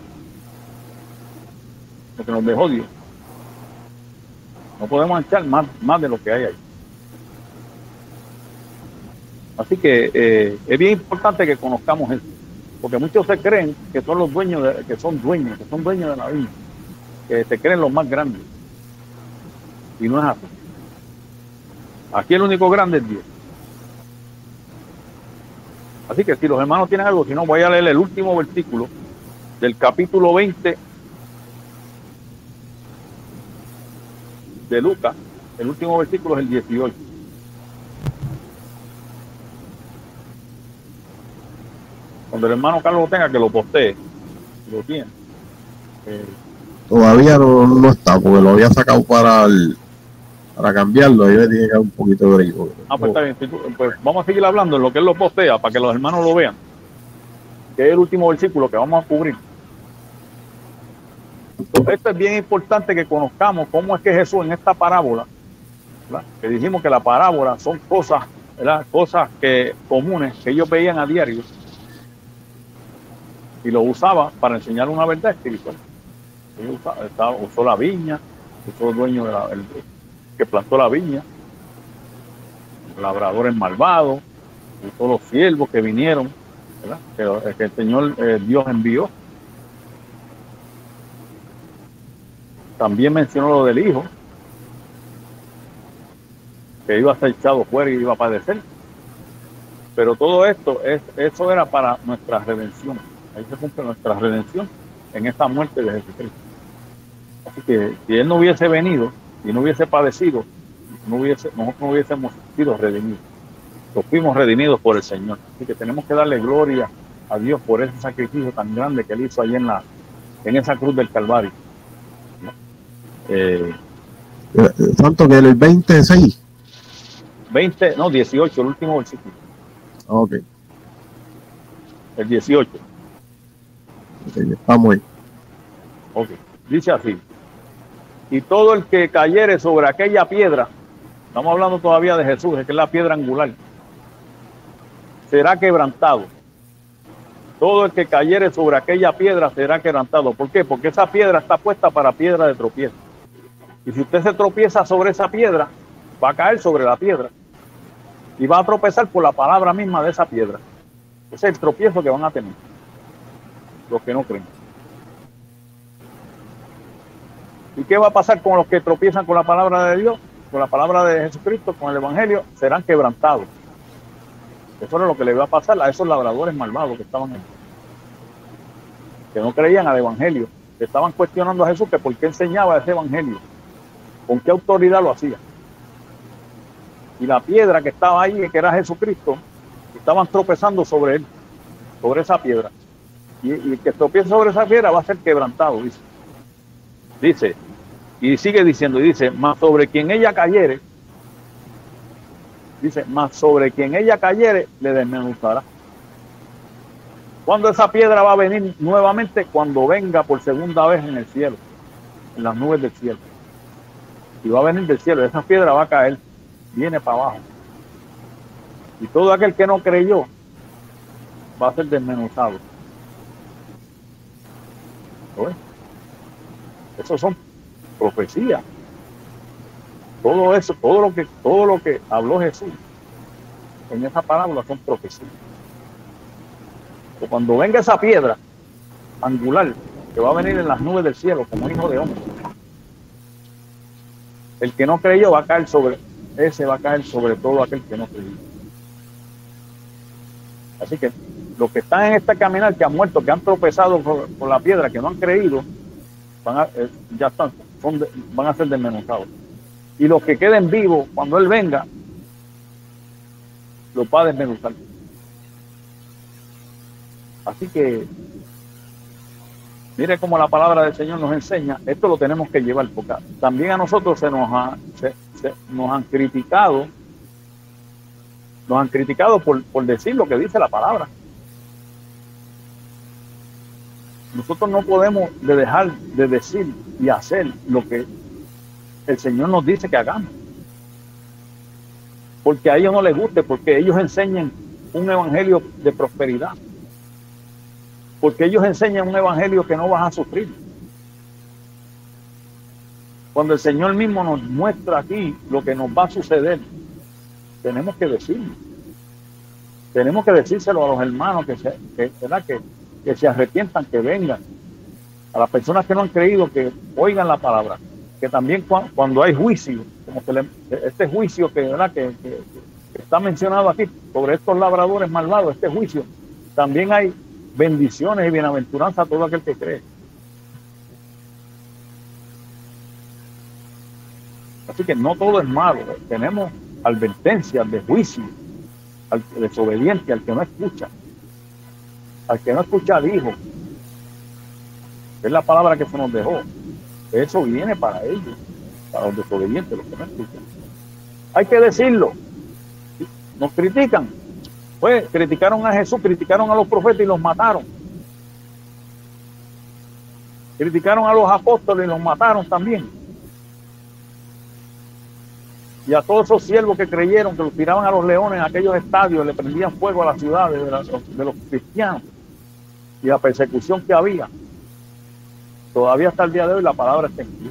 lo que nos dejó Dios. No podemos echar más de lo que hay ahí. Así que es bien importante que conozcamos eso, porque muchos se creen que son los dueños, que son dueños de la viña, que se creen los más grandes, y no es así. Aquí el único grande es Dios. Así que si los hermanos tienen algo, si no, voy a leer el último versículo del capítulo 20 de Lucas. El último versículo es el 18. Cuando el hermano Carlos lo tenga, que lo postee. Lo tiene. Todavía no está, porque lo había sacado para cambiarlo. Ahí le tiene que dar un poquito de brillo. Pues está bien. Pues vamos a seguir hablando en lo que él lo postea, para que los hermanos lo vean. Que es el último versículo que vamos a cubrir. Esto es bien importante que conozcamos cómo es que Jesús en esta parábola, ¿verdad? Que dijimos que la parábola son cosas, ¿verdad? Cosas comunes que ellos veían a diario, y lo usaba para enseñar una verdad espiritual. Usó la viña, usó el dueño que plantó la viña, labradores malvados, usó los siervos que vinieron, ¿verdad? Que el Señor Dios envió. También mencionó lo del Hijo, que iba a ser echado fuera y iba a padecer. Pero todo esto, eso era para nuestra redención. Ahí se cumple nuestra redención en esta muerte de Jesucristo. Así que si Él no hubiese venido y no hubiese padecido, nosotros no hubiésemos sido redimidos. Nos fuimos redimidos por el Señor. Así que tenemos que darle gloria a Dios por ese sacrificio tan grande que Él hizo ahí en esa cruz del Calvario. ¿Cuánto que el 26? 18, el último versículo. Ok. el 18. Okay, estamos ahí. Ok, dice así: y todo el que cayere sobre aquella piedra, estamos hablando todavía de Jesús, que es la piedra angular, será quebrantado. Todo el que cayere sobre aquella piedra será quebrantado. ¿Por qué? Porque esa piedra está puesta para piedra de tropiezo. Y si usted se tropieza sobre esa piedra, va a caer sobre la piedra. Y va a tropezar por la palabra misma de esa piedra. Ese es el tropiezo que van a tener los que no creen. ¿Y qué va a pasar con los que tropiezan con la palabra de Dios? Con la palabra de Jesucristo, con el Evangelio, serán quebrantados. Eso era lo que le iba a pasar a esos labradores malvados que estaban ahí, que no creían al Evangelio, que estaban cuestionando a Jesús, que por qué enseñaba ese Evangelio, con qué autoridad lo hacía. Y la piedra que estaba ahí, que era Jesucristo, estaban tropezando sobre él, sobre esa piedra. Y el que tropieza sobre esa piedra va a ser quebrantado, dice. Dice, y sigue diciendo, y dice, mas sobre quien ella cayere, dice, mas sobre quien ella cayere, le desmenuzará. ¿Cuándo esa piedra va a venir nuevamente? Cuando venga por segunda vez en el cielo, en las nubes del cielo. Y va a venir del cielo, esa piedra va a caer, viene para abajo. Y todo aquel que no creyó va a ser desmenuzado. ¿Lo ves? Eso son profecías. Todo eso, todo lo que habló Jesús en esa parábola son profecías. Cuando venga esa piedra angular que va a venir en las nubes del cielo como hijo de hombre, el que no creyó va a caer sobre todo aquel que no creyó. Así que los que están en este caminar, que han muerto, que han tropezado por la piedra, que no han creído, van a ser desmenuzados. Y los que queden vivos, cuando Él venga, los va a desmenuzar. Así que, mire cómo la palabra del Señor nos enseña, esto lo tenemos que llevar, porque también a nosotros nos han criticado por decir lo que dice la palabra. Nosotros no podemos dejar de decir y hacer lo que el Señor nos dice que hagamos, porque a ellos no les guste, porque ellos enseñan un evangelio de prosperidad, porque ellos enseñan un evangelio que no vas a sufrir, cuando el Señor mismo nos muestra aquí lo que nos va a suceder. Tenemos que decirlo, tenemos que decírselo a los hermanos que se arrepientan, que vengan, a las personas que no han creído, que oigan la palabra, que también cuando hay juicio, como este juicio que está mencionado aquí sobre estos labradores malvados, este juicio, también hay bendiciones y bienaventuranza a todo aquel que cree. Así que no todo es malo, tenemos advertencias de juicio al desobediente, al que no escucha, al hijo. Es la palabra que se nos dejó. Eso viene para ellos, para los desobedientes, los que no escuchan. Hay que decirlo. Nos critican. Pues criticaron a Jesús, criticaron a los profetas y los mataron. Criticaron a los apóstoles y los mataron también. Y a todos esos siervos que creyeron, que los tiraban a los leones en aquellos estadios, le prendían fuego a las ciudades de los cristianos. Y la persecución que había. Todavía hasta el día de hoy la palabra está en pie.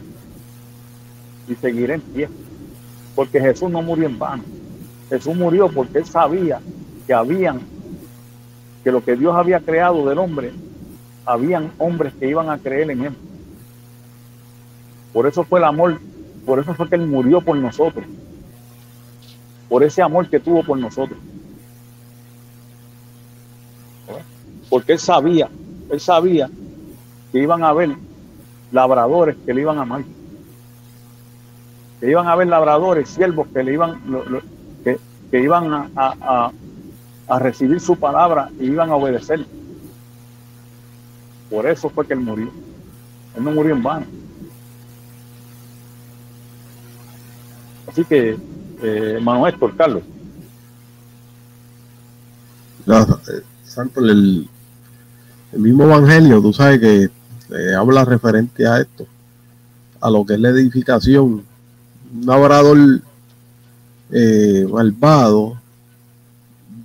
Y seguirá en pie. Porque Jesús no murió en vano. Jesús murió porque Él sabía que lo que Dios había creado del hombre, habían hombres que iban a creer en Él. Por eso fue el amor, por eso fue que Él murió por nosotros. Por ese amor que tuvo por nosotros. Porque Él sabía que iban a haber labradores que le iban a amar, que iban a haber labradores, siervos que le iban que iban a recibir su palabra y iban a obedecer. Por eso fue que Él murió. Él no murió en vano. Así que, hermano Héctor, Carlos. Santo, el mismo Evangelio, tú sabes que habla referente a esto, a lo que es la edificación. Un labrador malvado,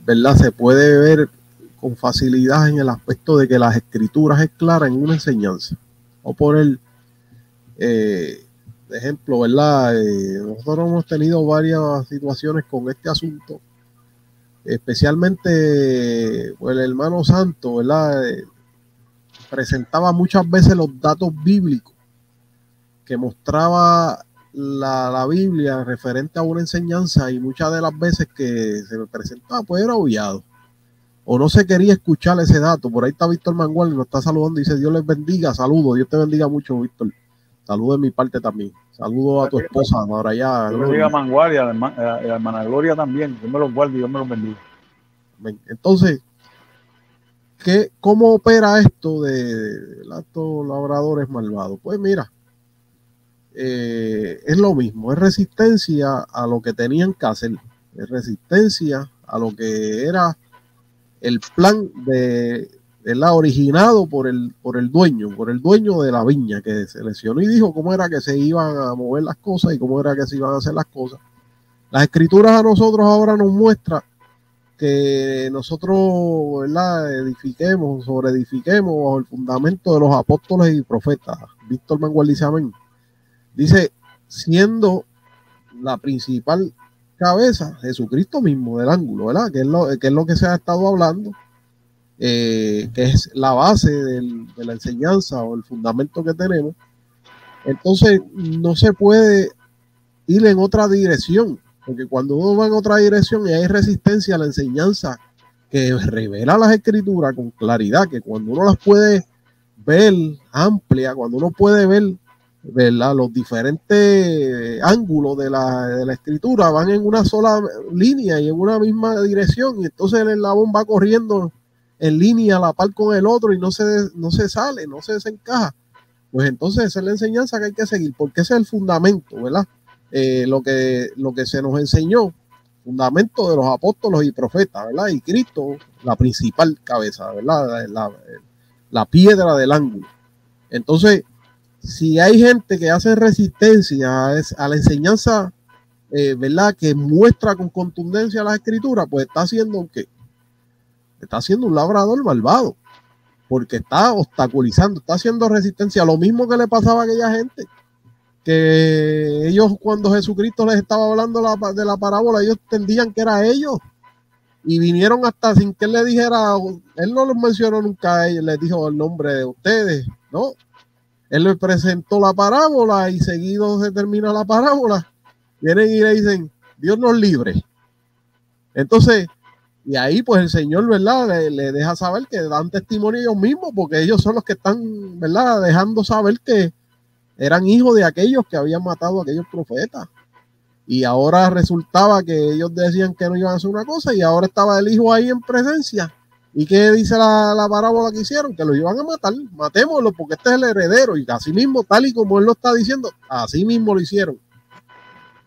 ¿verdad? Se puede ver con facilidad en el aspecto de que las escrituras es clara en una enseñanza. O poner de ejemplo, ¿verdad? Nosotros hemos tenido varias situaciones con este asunto, especialmente pues, el hermano Santo, ¿verdad? Presentaba muchas veces los datos bíblicos que mostraba la Biblia referente a una enseñanza, y muchas de las veces que se me presentaba pues era obviado o no se quería escuchar ese dato. Por ahí está Víctor Mangual, nos está saludando, dice Dios les bendiga, saludos, Dios te bendiga mucho, Víctor, saludos de mi parte también, saludos a tu esposa ahora ya. Dios bendiga a Mangual y a la hermana Gloria también, Dios me los guarde y Dios me los bendiga. Entonces, ¿cómo opera esto de estos labradores malvados? Pues mira, es lo mismo, es resistencia a lo que tenían que hacer, es resistencia a lo que era el plan originado por el dueño de la viña, que seleccionó y dijo cómo era que se iban a mover las cosas y cómo era que se iban a hacer las cosas. Las escrituras a nosotros ahora nos muestran que nosotros, ¿verdad?, sobreedifiquemos bajo el fundamento de los apóstoles y profetas. Víctor Mangual dice amén. Dice, siendo la principal cabeza Jesucristo mismo del ángulo, ¿verdad? Que es lo que se ha estado hablando, que es la base de la enseñanza o el fundamento que tenemos. Entonces no se puede ir en otra dirección, porque cuando uno va en otra dirección y hay resistencia a la enseñanza que revela las escrituras con claridad, que cuando uno las puede ver amplia, cuando uno puede ver, ¿verdad?, los diferentes ángulos de la escritura van en una sola línea y en una misma dirección, y entonces el eslabón va corriendo en línea a la par con el otro y no se sale, no se desencaja. Pues entonces esa es la enseñanza que hay que seguir, porque ese es el fundamento, ¿verdad? Lo que se nos enseñó, fundamento de los apóstoles y profetas, ¿verdad? Y Cristo, la principal cabeza, ¿verdad? La piedra del ángulo. Entonces, si hay gente que hace resistencia a la enseñanza, ¿verdad?, que muestra con contundencia las escrituras, pues está haciendo ¿qué? Está haciendo un labrador malvado, porque está obstaculizando, está haciendo resistencia. Lo mismo que le pasaba a aquella gente, que ellos, cuando Jesucristo les estaba hablando de la parábola, ellos entendían que era ellos, y vinieron hasta sin que él le dijera, él no les mencionó nunca a ellos, les dijo el nombre de ustedes, ¿no? Él le presentó la parábola y seguido se termina la parábola. Vienen y le dicen, Dios nos libre. Entonces, y ahí pues el Señor, ¿verdad?, le deja saber que dan testimonio ellos mismos, porque ellos son los que están, ¿verdad?, dejando saber que eran hijos de aquellos que habían matado a aquellos profetas. Y ahora resultaba que ellos decían que no iban a hacer una cosa, y ahora estaba el hijo ahí en presencia. ¿Y qué dice la parábola que hicieron? Que lo iban a matar. Matémoslo porque este es el heredero. Y así mismo, tal y como él lo está diciendo, así mismo lo hicieron.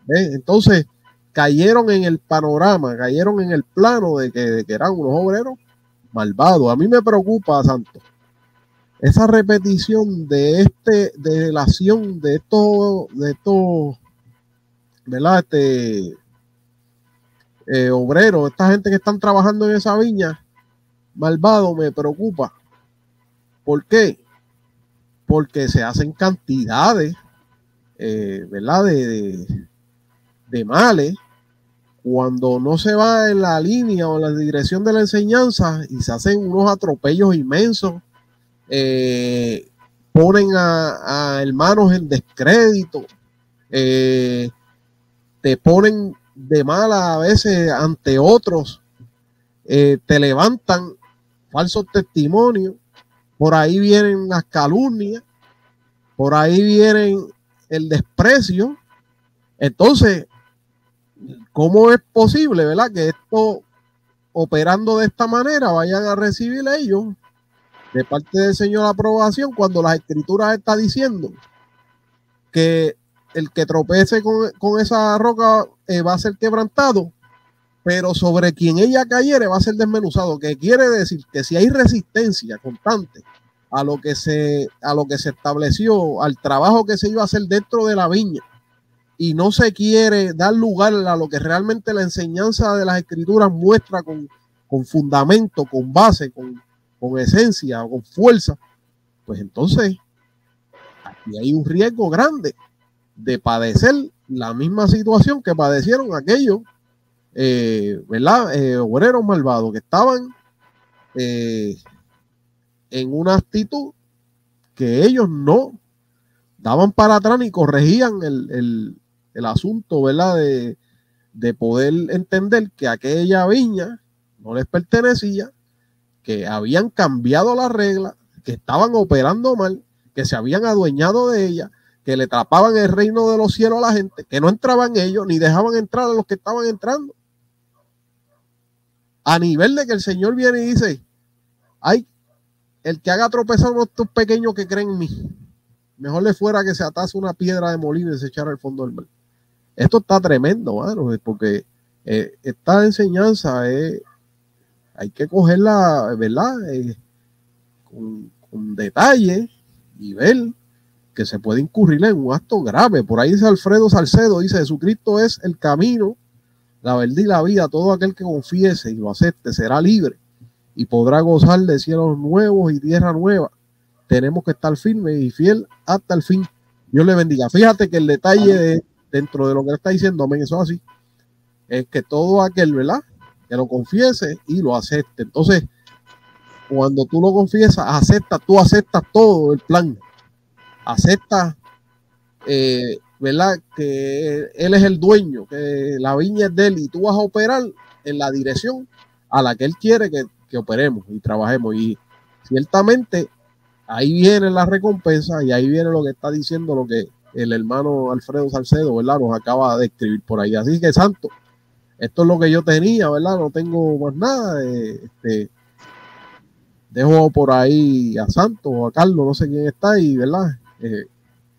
Entonces, cayeron en el panorama, cayeron en el plano de que eran unos obreros malvados. A mí me preocupa, Santo, esa repetición de la acción de estos, ¿verdad?, obreros, esta gente que están trabajando en esa viña, malvado, me preocupa. ¿Por qué? Porque se hacen cantidades, ¿verdad?, de males, cuando no se va en la línea o en la dirección de la enseñanza, y se hacen unos atropellos inmensos, ponen a hermanos en descrédito, te ponen de mala a veces ante otros, te levantan falsos testimonios, por ahí vienen las calumnias, por ahí vienen el desprecio. Entonces, ¿cómo es posible, verdad, que esto, operando de esta manera, vayan a recibir ellos de parte del Señor la aprobación, cuando las escrituras está diciendo que el que tropece con esa roca va a ser quebrantado? pero sobre quien ella cayere va a ser desmenuzado, que quiere decir que si hay resistencia constante a lo que se estableció, al trabajo que se iba a hacer dentro de la viña, y no se quiere dar lugar a lo que realmente la enseñanza de las escrituras muestra con fundamento, con base, con esencia, con fuerza, pues entonces aquí hay un riesgo grande de padecer la misma situación que padecieron aquellos obreros malvados que estaban en una actitud que ellos no daban para atrás ni corregían el asunto, ¿verdad? De poder entender que aquella viña no les pertenecía, que habían cambiado la regla, que estaban operando mal, que se habían adueñado de ella, que le tapaban el reino de los cielos a la gente, que no entraban ellos ni dejaban entrar a los que estaban entrando. A nivel de que el Señor viene y dice, ay, el que haga tropezar a estos pequeños que creen en mí, mejor le fuera que se atase una piedra de molino y se echara al fondo del mar. Esto está tremendo, mano, porque esta enseñanza hay que cogerla, ¿verdad? Con detalle y ver que se puede incurrir en un acto grave. Por ahí dice Alfredo Salcedo, dice, Jesucristo es el camino, la verdad y la vida. Todo aquel que confiese y lo acepte será libre y podrá gozar de cielos nuevos y tierra nueva. Tenemos que estar firmes y fiel hasta el fin. Dios le bendiga. Fíjate que el detalle dentro de lo que le está diciendo, amén, eso es así, es que todo aquel, ¿verdad?, que lo confiese y lo acepte. Entonces, cuando tú lo confiesas, tú aceptas todo el plan. Aceptas, ¿verdad?, que Él es el dueño, que la viña es de Él y tú vas a operar en la dirección a la que Él quiere que operemos y trabajemos. Y ciertamente ahí viene la recompensa y ahí viene lo que está diciendo lo que el hermano Alfredo Salcedo, ¿verdad?, nos acaba de escribir por ahí. Así que, santo, esto es lo que yo tenía, ¿verdad? No tengo más nada. Dejo por ahí a Santos o a Carlos, no sé quién está ahí, ¿verdad?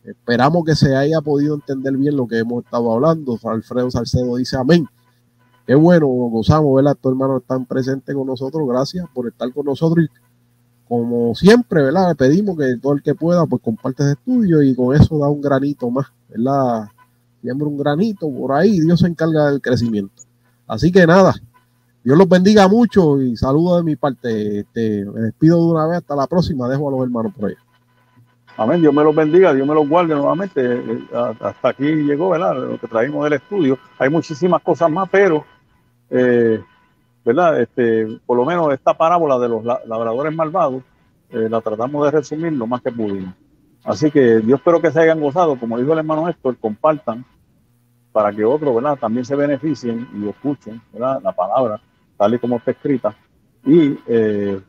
Esperamos que se haya podido entender bien lo que hemos estado hablando. Alfredo Salcedo dice amén. Qué bueno, gozamos, ¿verdad? Estos hermanos están presentes con nosotros. Gracias por estar con nosotros. Y como siempre, ¿verdad?, le pedimos que todo el que pueda, pues comparte este estudio y con eso da un granito más, ¿verdad? Siembra un granito por ahí, Dios se encarga del crecimiento. Así que nada, Dios los bendiga mucho y saludo de mi parte. Me despido de una vez, hasta la próxima. Dejo a los hermanos por ahí. Amén, Dios me los bendiga, Dios me los guarde nuevamente. Hasta aquí llegó, ¿verdad?, lo que traímos del estudio. Hay muchísimas cosas más, pero ¿verdad? Por lo menos esta parábola de los labradores malvados la tratamos de resumir lo más que pudimos. Así que yo espero que se hayan gozado, como dijo el hermano Héctor, compartan para que otros, ¿verdad?, también se beneficien y escuchen, ¿verdad?, la palabra tal y como está escrita. Y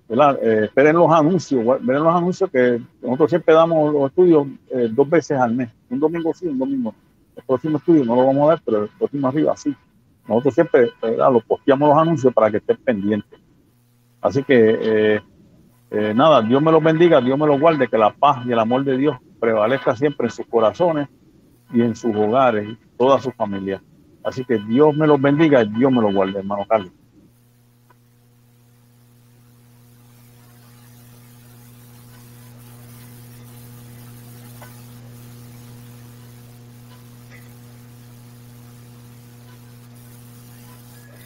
¿verdad?, esperen los anuncios, miren los anuncios que nosotros siempre damos los estudios 2 veces al mes, un domingo sí, un domingo. El próximo estudio no lo vamos a dar, pero el próximo arriba sí. Nosotros siempre, ¿verdad?, los posteamos los anuncios para que estén pendientes. Así que nada, Dios me los bendiga, Dios me los guarde, que la paz y el amor de Dios prevalezca siempre en sus corazones y en sus hogares y toda su familia. Así que Dios me los bendiga y Dios me los guarde, hermano Carlos.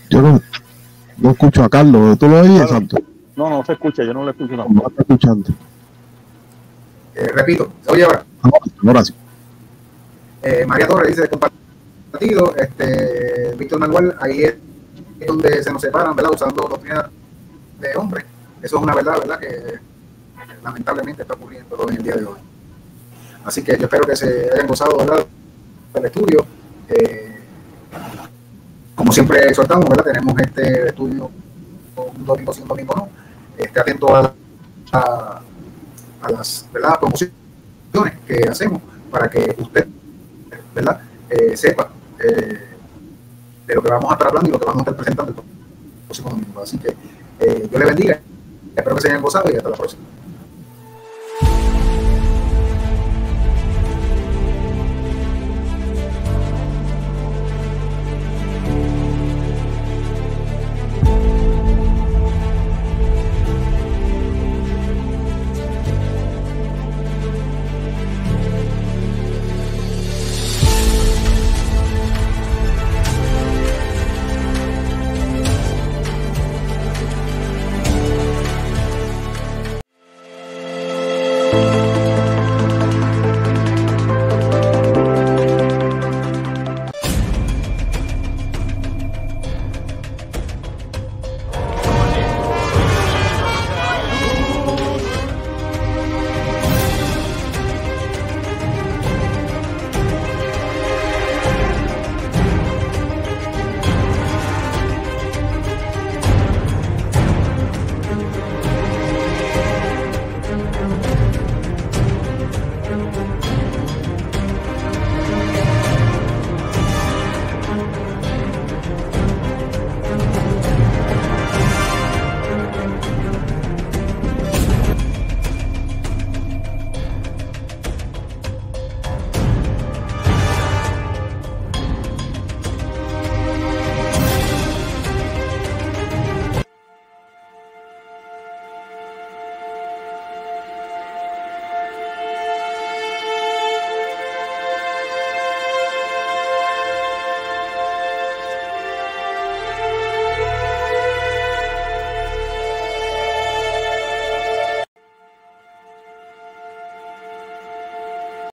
Yo no escucho a Carlos. ¿Tú lo oyes, claro, Santo? No se escucha, yo no lo escucho. No está escuchando. Repito, ¿se oye ahora? Ahora sí. María Torres dice compartido, Víctor Manuel, ahí es donde se nos separan, ¿verdad?, usando doctrina de hombre. Eso es una verdad, que lamentablemente está ocurriendo en el día de hoy. Así que yo espero que se hayan gozado, ¿verdad?, del estudio. Como siempre exhortamos, ¿verdad?, tenemos este estudio un domingo sí, un domingo no. Esté atento a las, ¿verdad?, promociones que hacemos para que usted, ¿verdad?, sepa de lo que vamos a estar hablando y lo que vamos a estar presentando el próximo domingo. Así que Dios le bendiga, espero que se hayan gozado y hasta la próxima.